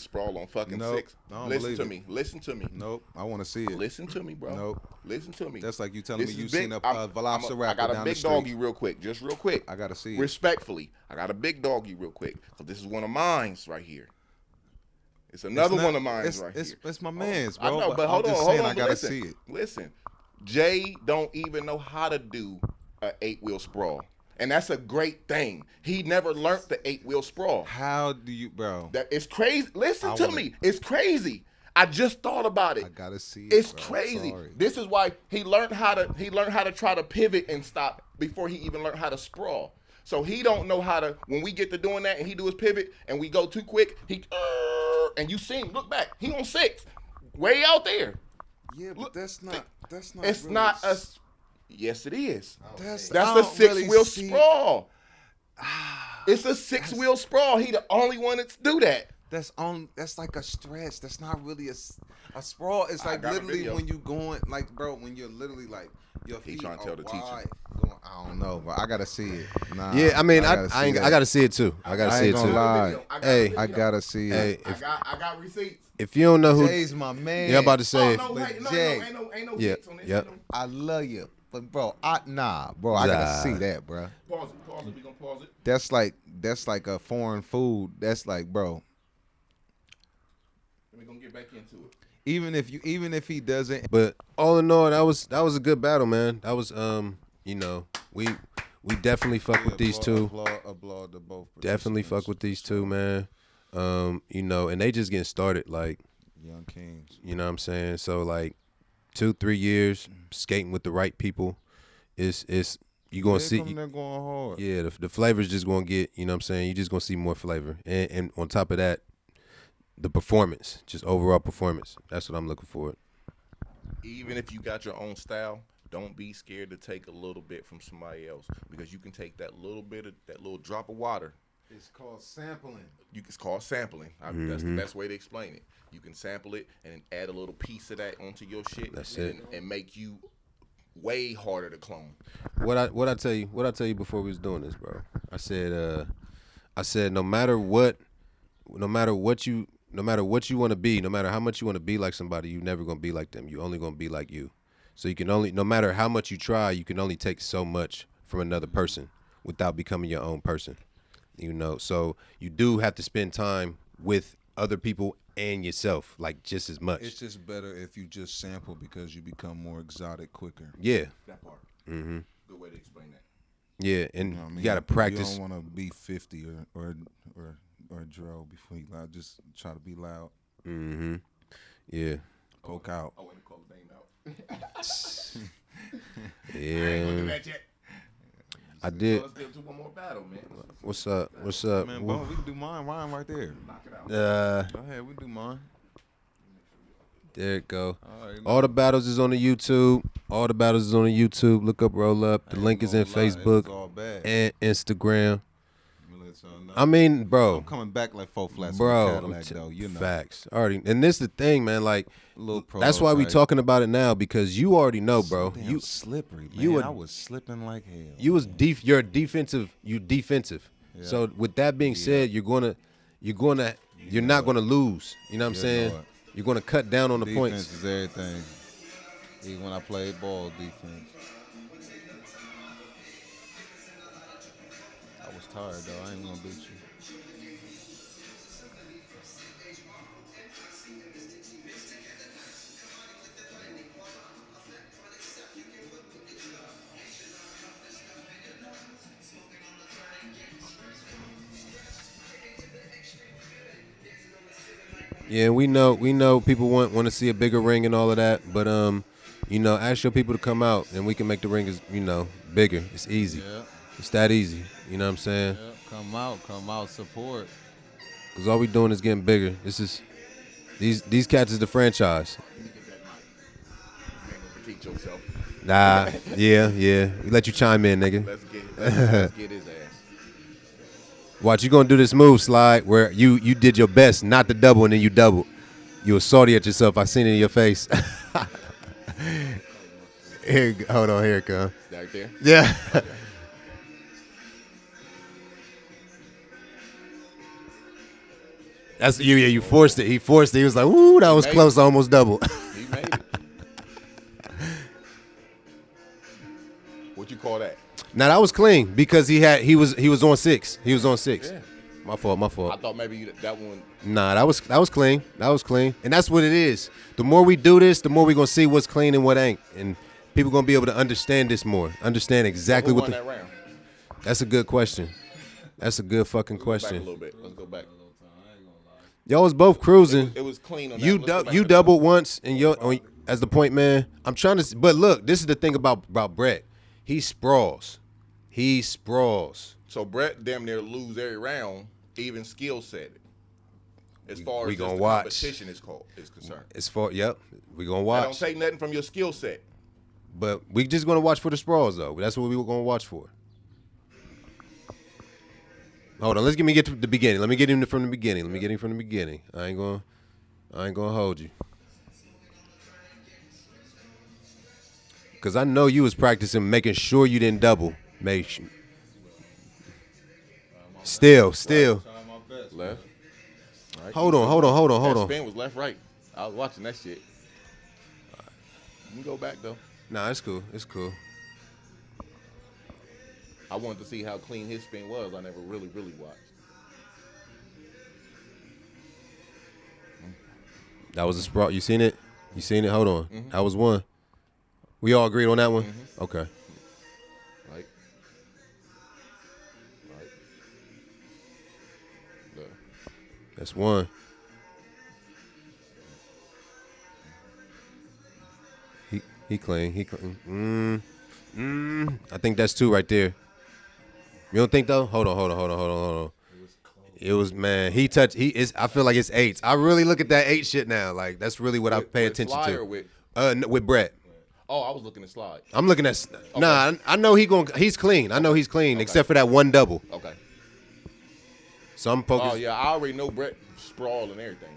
sprawl on fucking Nope. 6. I don't Listen believe to it. me. Listen to me. Nope. I want to see it. Listen to me, bro. Nope. Listen to me. That's like you telling This me you is big. seen a I velociraptor got a down big the street. doggy real quick. Just real quick. I gotta see it. Respectfully, I got a big doggy real quick. So this is one of mine's right here. It's another one of mine's right here. It's my man's, I bro. know, but hold I'm on, just hold saying on. I gotta listen, see it. Listen, Jay don't even know how to do a 8-wheel sprawl, and that's a great thing. He never learned the 8-wheel sprawl. How do you, bro? That it's crazy. Listen I to wanna- me. It's crazy. I just thought about it. I gotta see it. It's bro. crazy. Sorry. This is why he learned how to try to pivot and stop before he even learned how to sprawl. So he don't know how to. When we get to doing that and he do his pivot and we go too quick, and you see him look back. He on 6, way out there. Yeah, but Look, that's not. It's really not a. Yes, it is. That's That's I a don't really 6-wheel see- sprawl. It's a 6-wheel sprawl. He the only one that's do that. That's like a stretch. That's not really a sprawl. It's I like got a literally video. when you going like, bro, when you're literally like your He feet trying to are tell the teacher. wide. Going, I don't know, but I gotta see it. Nah, Yeah, I mean, I gotta gotta see it too. I gotta I see ain't it gonna too. lie. Hey, I gotta see Hey, it. I got receipts. if you don't know who, Jay's my man. yeah, I'm about to say, Oh, no, but hey, no, Jay- ain't no Yeah, hits on this. yep. Ain't no- I love you, but bro, I gotta see that, bro. Pause it. We gonna pause it. That's like a foreign food. That's like, bro. Then we gonna get back into it. Even if he doesn't, but all in all, that was a good battle, man. That was we definitely fuck with these two. Applaud to both. Definitely fuck with these two, man. And they just getting started, like, Young Kings. you know what I'm saying? So like 2-3 years skating with the right people is you gonna see. They're going hard. Yeah, the flavor's just gonna get, you know what I'm saying? You just gonna see more flavor. And on top of that, the performance, just overall performance. That's what I'm looking for. Even if you got your own style, don't be scared to take a little bit from somebody else, because you can take that little bit of that little drop of water. It's called sampling. It's called sampling. That's the best way to explain it. You can sample it and add a little piece of that onto your shit. That's and, it. and make you way harder to clone. What I tell you before we was doing this, bro. I said no matter what you want to be, no matter how much you want to be like somebody, you're never gonna be like them. You're only gonna be like you. So you can only, no matter how much you try, you can only take so much from another person without becoming your own person. You know, so you do have to spend time with other people and yourself, like just as much. It's just better if you just sample because you become more exotic quicker. Yeah. That part. Mm-hmm. Good way to explain that. Yeah, and You know what I mean? you gotta practice. You don't want to be 50 or Dro before you loud. Just try to be loud. Mm-hmm. Yeah. Poke out. I want to call his name out. Yeah. that yet. I did. Let's get to one more battle, man. What's up? What's up? Man, bro, we can do mine right there. Knock it out. Uh, Go ahead, we can do mine. there it go. All right, All the battles is on the YouTube. All the battles is on the YouTube. Look up Roll Up. The link is in Facebook all bad. and Instagram. Let me let y'all know. I mean, bro. I'm coming back like 4 flats Bro, on Cadillac, though. You know, facts. Already, and this the thing, man. Like, little that's why we prototype. talking about it now because you already know, bro. Damn You slippery, man. you a- I was slipping like hell. you was you're defensive. You defensive. Yeah. So with that being said, you're not gonna lose. You know what I'm Yeah, saying? Lord. You're gonna cut down on the Defense points. is everything. Even when I played ball, defense. I was tired though. I ain't gonna beat you. Yeah, we know people want to see a bigger ring and all of that, but you know, ask your people to come out and we can make the ring bigger. It's easy. Yeah, It's that easy. You know what I'm saying? yeah. Come out, support. Because all we doing is getting bigger. These cats is the franchise. You ain't gonna critique yourself. Nah, yeah. We let you chime in, nigga. Let's get his ass. Watch, you gonna do this move, Slide, where you did your best, not the double, and then you doubled. You was salty at yourself. I seen it in your face. Hold on, here it come. Right there. Yeah. That's you. Yeah, you forced it. He forced it. He was like, "Ooh, that was made close, almost double." He made it. What you call that? Now that was clean because he was on 6. He was on 6. Yeah. My fault. I thought maybe that one. Nah, that was clean. That was clean. And that's what it is. The more we do this, the more we're gonna see what's clean and what ain't. And people gonna be able to understand this more. Understand exactly Who what won that round? That's a good question. That's a good fucking Let's go back a question. little bit. Let's go back. Y'all was both cruising. It was clean on You that. Let's go back you to doubled once and as the point man. I'm trying to but look, this is the thing about Brett. He sprawls. So Brett damn near lose every round, even skill set. As far we as gonna just the watch. competition is concerned. As far we gonna I watch. don't take nothing from your skill set. But we just gonna watch for the sprawls though. That's what we were gonna watch for. Hold on, get to the beginning. Let me get him from the beginning. I ain't gonna hold you. Cause I know you was practicing making sure you didn't double. Still. Left. Right. Hold on. That spin was left, right. I was watching that shit. You can go back though. Nah, it's cool. I wanted to see how clean his spin was. I never really watched. That was a sprawl. You seen it? Hold on. That was one. We all agreed on that one? Okay. Right. Look. That's one. He clean. I think that's 2 right there. You don't think though? Hold on. It was man. I feel like it's 8s. I really look at that 8 shit now. Like that's really what I pay With attention Sly to. or with? With Brett. Oh, I was looking at Slide. I'm looking at. Nah, I know he's clean. I know he's clean, except for that one double. Okay. So I'm focused. Oh yeah, I already know Brett sprawl and everything.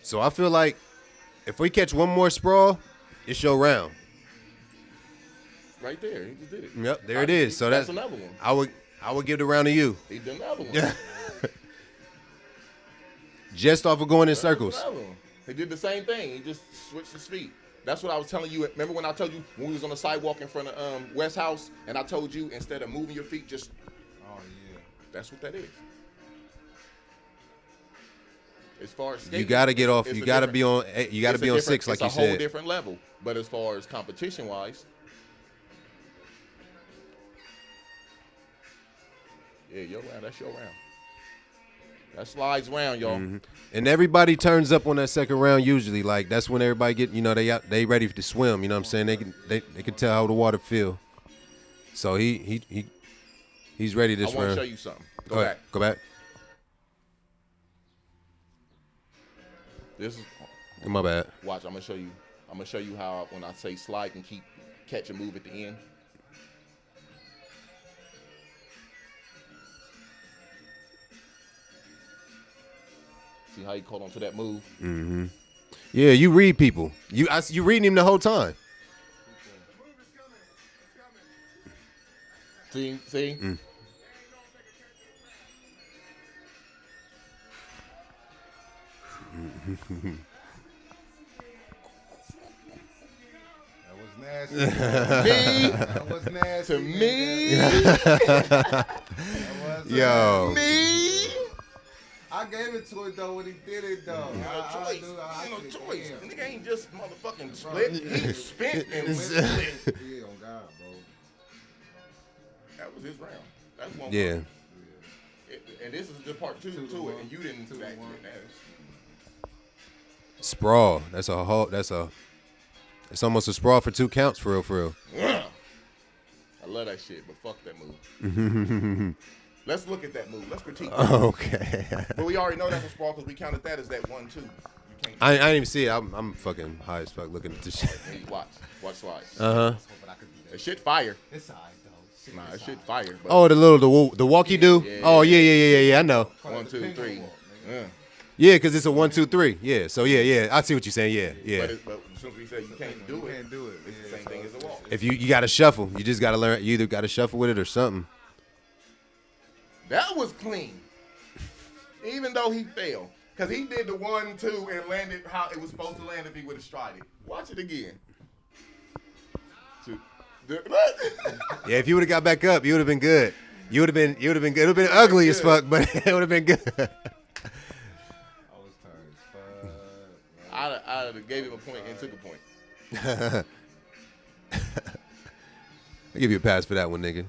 So I feel like if we catch one more sprawl, it's your round. Right there, he just did it. Yep, there it is. So that's another one. I would give the round to you. He did another one. Yeah. Just off of going in That's circles. another one. He did the same thing. He just switched his feet. That's what I was telling you. Remember when I told you when we was on the sidewalk in front of West House, and I told you instead of moving your feet, just. Oh yeah. That's what that is. As far as skating, You gotta get off. it's You a gotta different- be on. You gotta it's a be on different- 6, like it's you a whole said. different level. But as far as competition wise, yeah, your round. That's your round. That slides round, y'all. And everybody turns up on that second round usually. Like that's when everybody get, they ready to swim. You know what I'm saying? They can tell how the water feel. So he's ready I this want to round. show you something. Go Go back. ahead. Go back. This is My bad. watch. I'm gonna show you. I'm gonna show you how when I say slide and keep catch and move at the end. See how he caught on to that move? Yeah, you read people. You reading him the whole time. See? That was nasty. Me That was nasty. to me, That was Yo. me. I gave it to it though when he did it though. Ain't no I choice. knew- I Ain't no said, choice. damn. Nigga ain't just motherfucking split. He spent and split. Yeah, on God, bro. That was his round. That's one. Yeah. Round. And this is the part two to it, 2-1. and you didn't. 2-1. Sprawl. That's a whole. It's almost a sprawl for 2 counts for real. I love that shit, but fuck that move. Let's look at that move. Let's critique that. Okay. But we already know that's a sprawl because we counted that as that 1-2. You can't. I didn't even see it. I'm fucking high as fuck looking at this shit. Hey, watch slides. Uh huh. But I could do That that. shit fire. It's alright though. Nah, that shit fire. But Oh, the walk you do. Yeah, Oh yeah. yeah. I know. 1, 2, 3. Yeah. Yeah, because it's a 1, 2, 3. Yeah. So yeah. I see what you're saying. Yeah. But since we said you can't do You it, can't do it. it's the Yeah, same so thing as a walk. If you got to shuffle, you just got to learn. You either got to shuffle with it or something. That was clean. Even though he failed. Because he did the 1, 2 and landed how it was supposed to land if he would have strided. Watch it again. Yeah, if you would have got back up, you would have been good. You would have been good. It would have been ugly as fuck, but it would have been good. I was tired as fuck. I have gave him a point and took a point. I'll give you a pass for that one, nigga.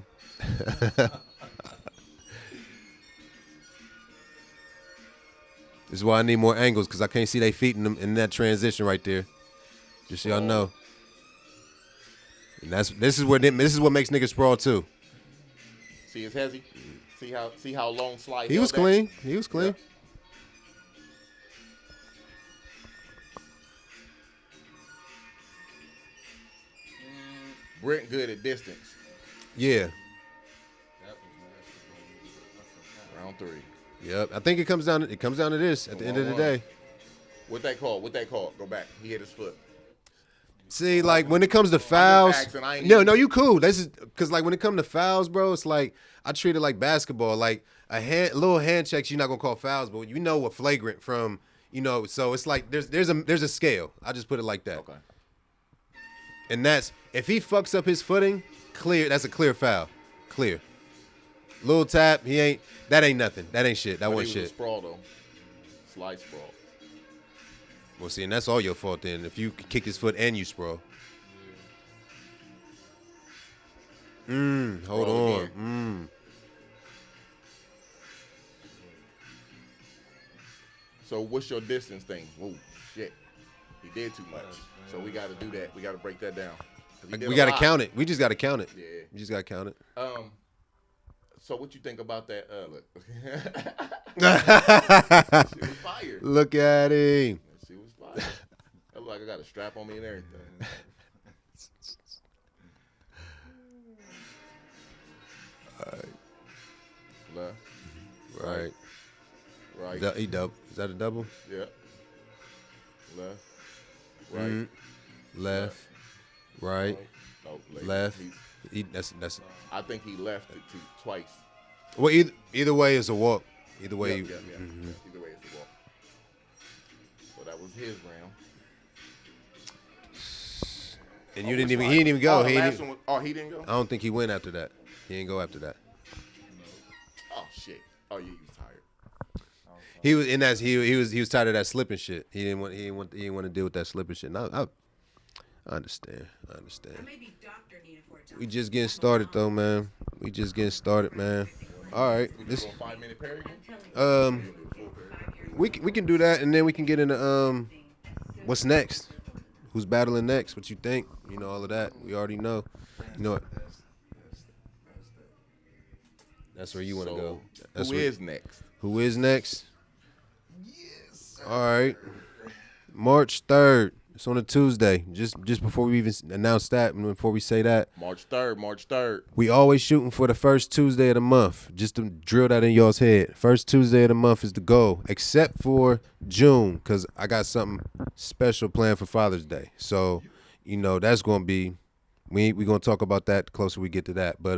This is why I need more angles, because I can't see they feet in that transition right there. Just so y'all know. And this is what makes niggas sprawl too. See his hezzy? See how long slide He was held that? clean. He was clean. Brent good at distance. Yeah. Round 3. Yep. I think it comes down to this at the end of the 1-1. day. What that called? Go back. He hit his foot. See, like when it comes to fouls, asking, I ain't no, even- you cool. This is because like when it comes to fouls, bro, it's like I treat it like basketball. Like little hand checks, you're not gonna call fouls, but you know what flagrant from, So it's like there's a scale. I just put it like that. Okay. And that's if he fucks up his footing, clear. That's a clear foul, clear. Little tap, that ain't nothing. That ain't shit. That But wasn't he was a shit. sprawl though. Slide sprawl. Well, see, and that's all your fault then. If you kick his foot and you sprawl. Hold Sprawl on. again. So what's your distance thing? Whoa, shit. He did too much. So we got to do that. We got to break that down. 'Cause he did We a gotta lot. count it. We just gotta count it. Yeah. We just gotta count it. So what you think about that? Look. She was fire. Look at him. She was fire. I look like I got a strap on me and everything. Left, Right. right, He double. Is that a double? yeah. Left, right, Mhm. Left. Right. no, Left. He's- That's. I think he left it twice. Well, either way is a walk. Either way. Yeah. Either way, it's a walk. So that was his round. And you didn't even. He didn't even go. Oh, the He last didn't, one was, he didn't go. I don't think he went after that. He didn't go after that. Oh shit. Oh yeah, you was tired. He was in that. He was tired of that slipping shit. He didn't want to deal with that slipping shit. No, I understand. I understand. We just getting started though, man. We just getting started, man. All right. We just go 5 minute period. We can do that, and then we can get into what's next. Who's battling next? What you think? You know, all of that. We already know. You know what? That's where you want to go. That's Who is next? Who is next? Yes. All right. March 3rd. It's on a Tuesday. Just before we even announce that, and before we say that, March 3rd. we always shooting for the first Tuesday of the month. Just to drill that in y'all's head. First Tuesday of the month is the goal, except for June, because I got something special planned for Father's Day. So, you know, that's going to be, we going to talk about that the closer we get to that. But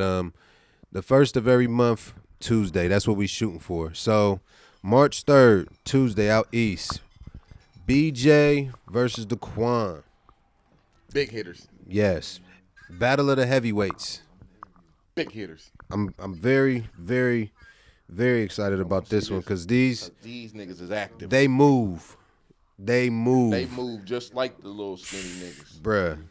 the first of every month, Tuesday, that's what we shooting for. So, March 3rd, Tuesday, out east. BJ versus Daquan. Big hitters. Yes. Battle of the heavyweights. Big hitters. I'm very, very, very excited about this one because these niggas is active. they move. They move. They move just like the little skinny niggas. Bruh.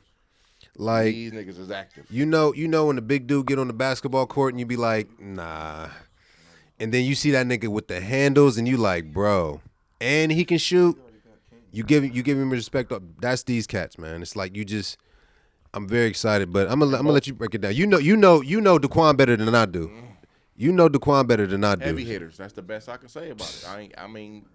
Like These niggas is active. you know when the big dude get on the basketball court and you be like, nah. And then you see that nigga with the handles and you like, bro. And he can shoot. You give him respect. That's these cats, man. It's like I'm very excited, but I'm gonna let you break it down. You know Daquan better than I do. You know Daquan better than I do. Heavy hitters. That's the best I can say about it. I mean,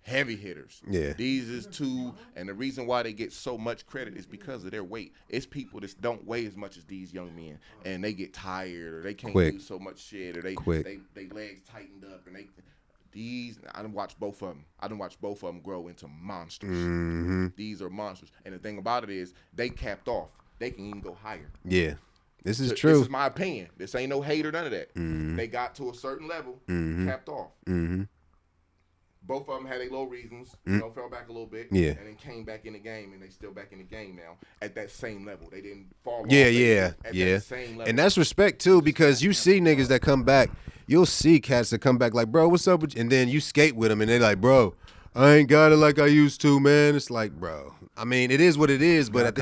heavy hitters. Yeah. These is two, and the reason why they get so much credit is because of their weight. It's people that don't weigh as much as these young men, and they get tired or they can't do so much shit or they legs tightened up and they. I done watched both of them. I done watched both of them grow into monsters. Mm-hmm. These are monsters. And the thing about it is, they capped off. They can even go higher. Yeah. This is true. This is my opinion. This ain't no hate or none of that. Mm-hmm. They got to a certain level, capped off. Mm-hmm. Both of them had their low reasons, fell back a little bit, yeah, and then came back in the game, and they still back in the game now at that same level. They didn't fall off. Yeah. That same level. And that's respect too, because you see niggas that come back. You'll see cats that come back like, bro, what's up with you? And then you skate with them, and they're like, bro, I ain't got it like I used to, man. It's like, bro, I mean, it is what it is, but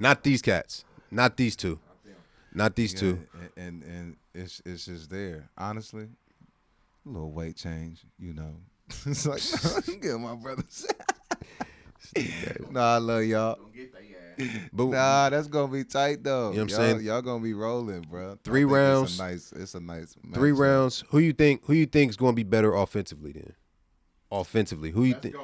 not these cats, not these two, not these two. And it's just there. Honestly, a little weight change, you know. It's like, get my brothers. Nah, I love y'all. But that's gonna be tight though. You know what I'm saying? Y'all gonna be rolling, bro. 3 rounds. It's a nice. 3 rounds. Who you think is gonna be better offensively then? Offensively, who you think?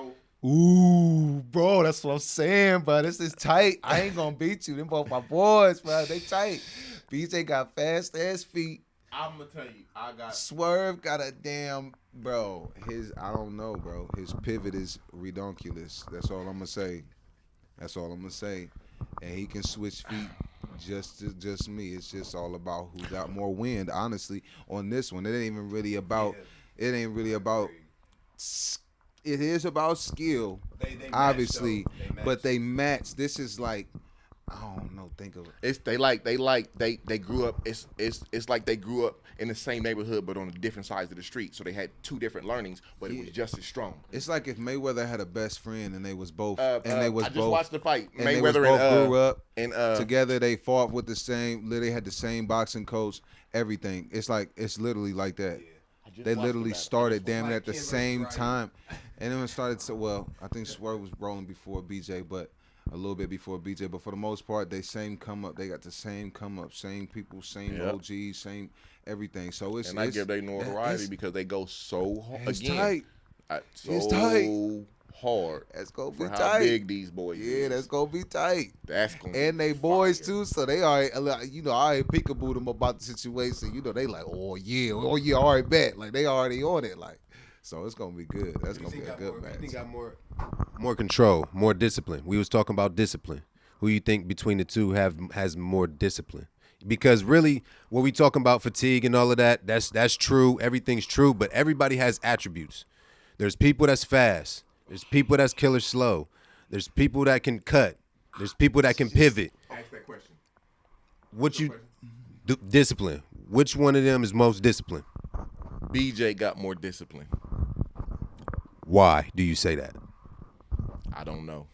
Ooh, bro, that's what I'm saying, bro. This is tight. I ain't gonna beat you. Them both my boys, bro. They tight. BJ got fast ass feet. I'm gonna tell you, I got Swerve got a damn bro. I don't know, bro. His pivot is redonkulous. That's all I'm gonna say. And he can switch feet just me. It's just all about who got more wind. Honestly, on this one, it ain't really about. It is about skill, They obviously, match. But they match. This is like, I don't know. Think of it. They grew up. It's like they grew up in the same neighborhood, but on the different sides of the street. So they had 2 different learnings, but it was just as strong. It's like if Mayweather had a best friend and they was both. I just watched the fight. And Mayweather they both grew up and together. They fought with the same. Literally had the same boxing coach. Everything. It's literally like that. They literally started damn near at the same time, and then it started. I think Swerve was rolling before BJ, but. A little bit before BJ, but for the most part, they same come up. They got the same come up, same people, same OGs, same everything. So it's I give they notoriety because they go so hard. It's tight. It's tight. Hard. That's gonna be for tight. How big these boys is. Yeah, that's gonna be tight. That's gonna and be they boys fire. too, so they already, I already peekaboo them about the situation. You know, they like, oh yeah, already bet. Like they already on it. Like, so it's gonna be good. That's gonna be a good match. Who you think got more control, more discipline? We was talking about discipline. Who you think between the two has more discipline? Because really, what we talking about fatigue and all of that, that's true. Everything's true, but everybody has attributes. There's people that's fast. There's people that's killer slow. There's people that can cut. There's people that can pivot. Ask that question. What you discipline? Which one of them is most disciplined? BJ got more discipline. Why do you say that? I don't know.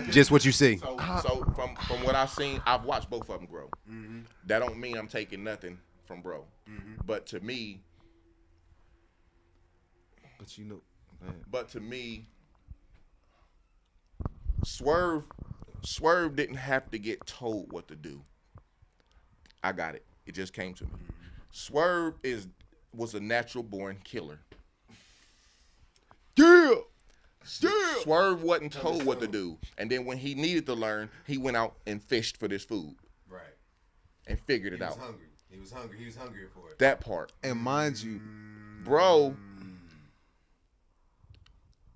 Just what you see. So from what I've seen, I've watched both of them grow. Mm-hmm. That don't mean I'm taking nothing from bro. Mm-hmm. But to me, Swerve didn't have to get told what to do. I got it. It just came to me. Swerve was a natural born killer. Yeah. Swerve wasn't told what to do. And then when he needed to learn, he went out and fished for this food. Right. And figured it out. He was hungry. He was hungrier for it. That part. And mind you, bro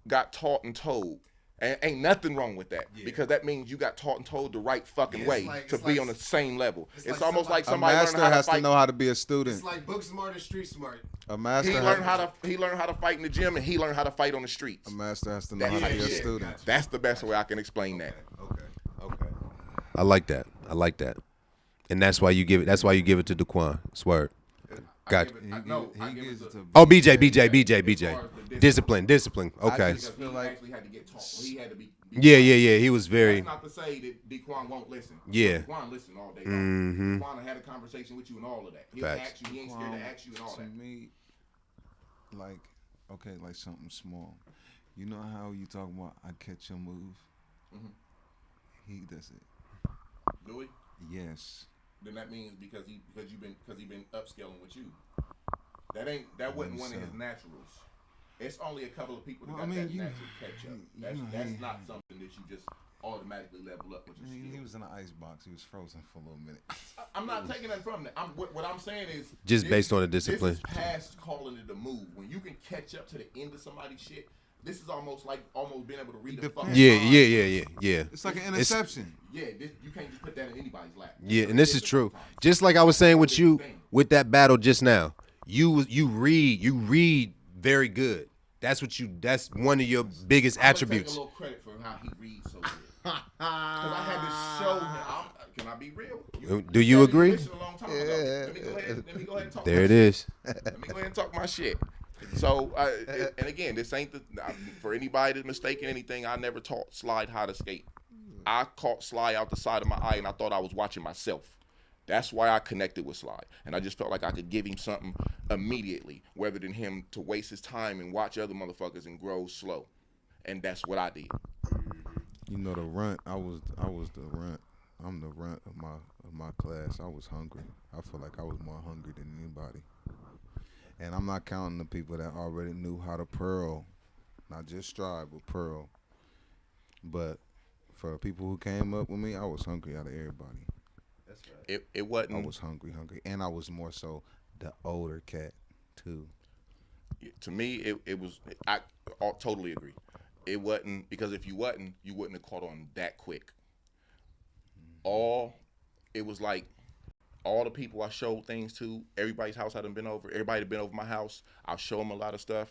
got taught and told. And ain't nothing wrong with that, because that means you got taught and told the right fucking way to be on the same level. It's almost like somebody master learning how has to fight. To know how to be a student. It's like book smart and street smart. A master he learned how to fight in the gym, and he learned how to fight on the streets. A master has to know how to be a student. That's the best way I can explain that. Okay. I like that. And that's why you give it. That's why you give it to Daquan. Swerve. Gotcha. Oh, BJ. Discipline. Okay. I just feel like he actually had to get taught. He had to be. Yeah. He was very. That's not to say that Daquan won't listen. Yeah. Daquan listen all day long. Daquan had a conversation with you and all of that. He'll Facts. ask you. He ain't scared to ask you and all that. To me, like something small. You know how you talk about I catch your move? Mm-hmm. He does it. Do he? Yes. Then that means because he been upscaling with you. That wasn't one of his naturals. It's only a couple of people that got that natural catch up. That's not something that you just automatically level up with your skill. He was in an ice box. He was frozen for a little minute. I'm not taking that from that. What I'm saying is just based on the discipline. This is past calling it a move. When you can catch up to the end of somebody's shit, this is almost being able to read the fucking Yeah. It's like an interception. You can't just put that in anybody's lap. Yeah, and this is true. Just like I was saying with you with that battle just now, you read very good. That's one of your biggest attributes. Take a little credit for how he reads so good. Because I had to show him. Can I be real? Do you agree? Let me go ahead and talk. There it is. Let me go ahead and talk my shit. So, and again, this ain't for anybody that's mistaken anything. I never taught Slide how to skate. I caught Slide out the side of my eye, and I thought I was watching myself. That's why I connected with Slide, and I just felt like I could give him something immediately, rather than him to waste his time and watch other motherfuckers and grow slow. And that's what I did. You know, the runt. I was the runt. I'm the runt of my class. I was hungry. I feel like I was more hungry than anybody. And I'm not counting the people that already knew how to pearl, not just stride, but pearl. But for the people who came up with me, I was hungry out of everybody. That's right. It wasn't. I was hungry, and I was more so the older cat too. To me, it was. I totally agree. It wasn't, because if you wouldn't have caught on that quick. It was like all the people I showed things to, everybody's house I done been over, everybody that been over my house, I'll show them a lot of stuff.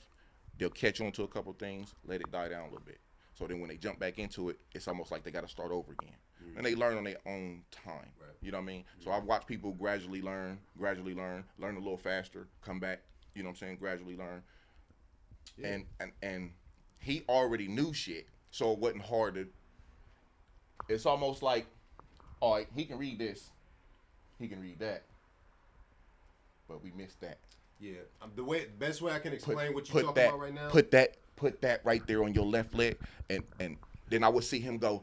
They'll catch on to a couple things, let it die down a little bit. So then when they jump back into it, it's almost like they got to start over again. Mm-hmm. And they learn on their own time. Right. You know what I mean? Mm-hmm. So I've watched people gradually learn a little faster, come back, you know what I'm saying, gradually learn. Yeah. And he already knew shit, so it wasn't hard to, it's almost like, all right, he can read this, he can read that, but we missed that. Yeah, the best way I can explain what you're talking about right now. Put that right there on your left leg, and then I would see him go,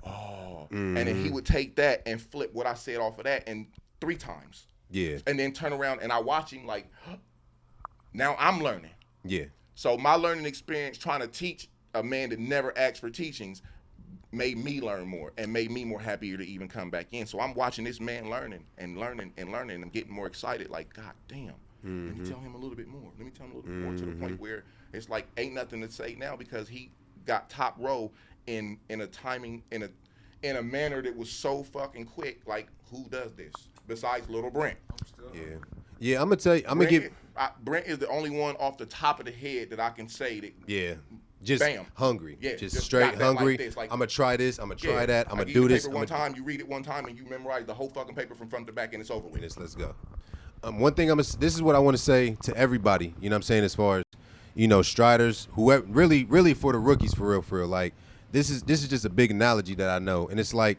oh, and then he would take that and flip what I said off of that, and 3 times. Yeah. And then turn around, and I watch him like, now I'm learning. Yeah. So my learning experience trying to teach a man that never asked for teachings made me learn more and made me more happier to even come back in. So I'm watching this man learning and getting more excited, like, God damn. Let me tell him a little bit more. Let me tell him a little bit more, to the point where it's like ain't nothing to say now, because he got top row in a timing, in a manner that was so fucking quick. Like, who does this besides Little Brent? Yeah, I'm gonna tell you. Brent is the only one off the top of the head that I can say that. Yeah, Just bam, hungry. Yeah, Just just straight got that like hungry. this, like- I'm gonna try this. I'm gonna try that. I'm I gonna give you do the this. paper one time, you read it one time, and you memorize the whole fucking paper from front to back, and it's over with. Let's go. One thing this is what I want to say to everybody. You know what I'm saying, as far as, you know, striders, whoever, really for the rookies, for real. Like, this is just a big analogy that I know, and it's like,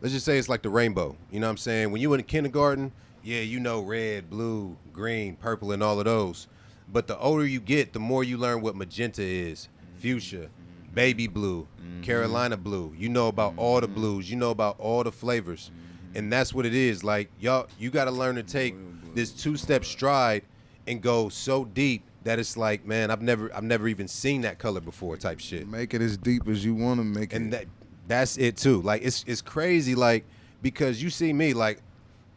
let's just say it's like the rainbow. You know what I'm saying? When you in kindergarten, yeah, you know red, blue, green, purple, and all of those. But the older you get, the more you learn what magenta is, fuchsia, baby blue, Carolina blue. You know about all the blues. You know about all the flavors. And that's what it is. Like, y'all, you got to learn to take this 2-step stride and go so deep that it's like, man, I've never even seen that color before type shit. Make it as deep as you want to make it. And that's it too. Like, it's crazy, like, because you see me, like,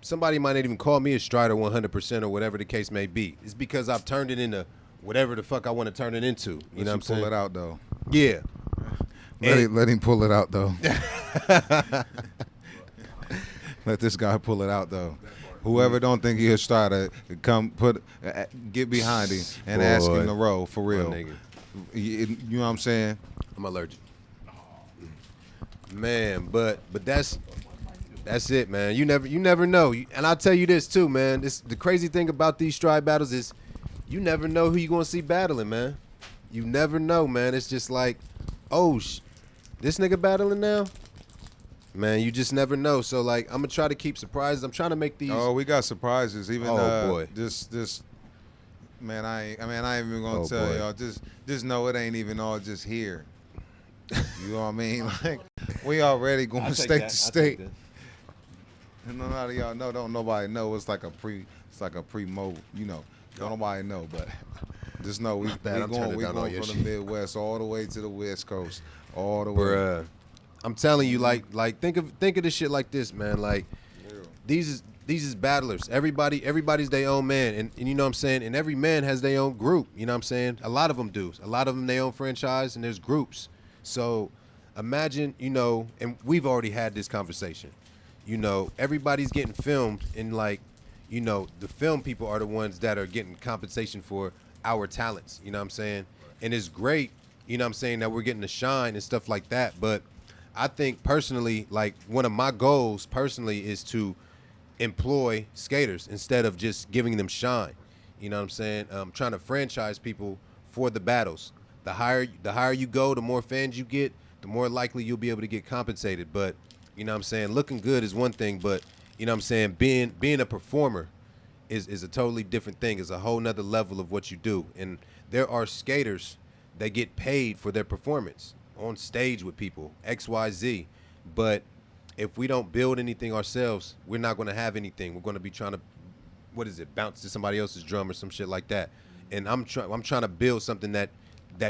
somebody might not even call me a strider 100% or whatever the case may be. It's because I've turned it into whatever the fuck I want to turn it into. You know what I'm saying? Pull it out though. Yeah. Let him pull it out though. Let this guy pull it out though. Whoever don't think he a starter, come get behind him and ask him to roll for real. You know what I'm saying? I'm allergic. Man, but that's it, man. You never know. And I'll tell you this too, man. The crazy thing about these stride battles is you never know who you're gonna see battling, man. You never know, man. It's just like, oh, this nigga battling now? Man, you just never know. So, like, I'm gonna try to keep surprises. I'm trying to make these. Oh, we got surprises. Even boy. This man, I ain't even gonna tell boy. y'all. Just know it ain't even all just here. You know what I mean? Like, we already going state to state. And none of y'all know. Don't nobody know. It's like a pre-mo. You know, don't nobody know. But just know we going from the Midwest all the way to the West Coast, all the way. Bruh. I'm telling you, like think of this shit like this, man. Like, these is battlers. Everybody's their own man, and you know what I'm saying. And every man has their own group. You know what I'm saying. A lot of them do. A lot of them their own franchise, and there's groups. So imagine, you know, and we've already had this conversation. You know, everybody's getting filmed, and like, you know, the film people are the ones that are getting compensation for our talents. You know what I'm saying. And it's great. You know what I'm saying, that we're getting to shine and stuff like that, but I think personally, like, one of my goals personally is to employ skaters instead of just giving them shine. You know what I'm saying? Trying to franchise people for the battles. The higher you go, the more fans you get, the more likely you'll be able to get compensated. But, you know what I'm saying, looking good is one thing, but, you know what I'm saying, being a performer is a totally different thing. It's a whole nother level of what you do. And there are skaters that get paid for their performance on stage with people, XYZ. But if we don't build anything ourselves, we're not going to have anything. We're going to be trying to, bounce to somebody else's drum or some shit like that. And I'm trying to build something that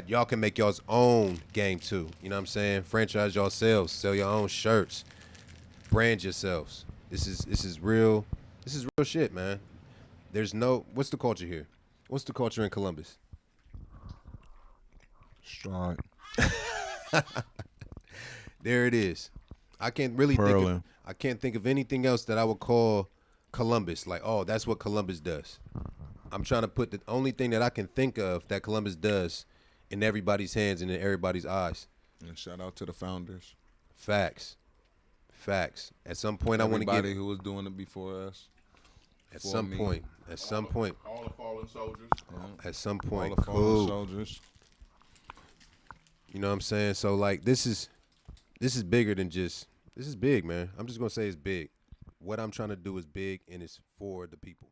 y'all can make y'all's own game too. You know what I'm saying? Franchise yourselves, sell your own shirts, brand yourselves. This is real shit, man. What's the culture here? What's the culture in Columbus? Stride. There it is. I can't really think of anything else that I would call Columbus. Like, oh, that's what Columbus does. I'm trying to put the only thing that I can think of that Columbus does in everybody's hands and in everybody's eyes. And shout out to the founders. Facts. At some point, I want to get everybody who was doing it before us. At some point. All the fallen soldiers. At some point. All the fallen soldiers. You know what I'm saying? So, like, this is bigger than this is big, man. I'm just going to say it's big. What I'm trying to do is big, and it's for the people.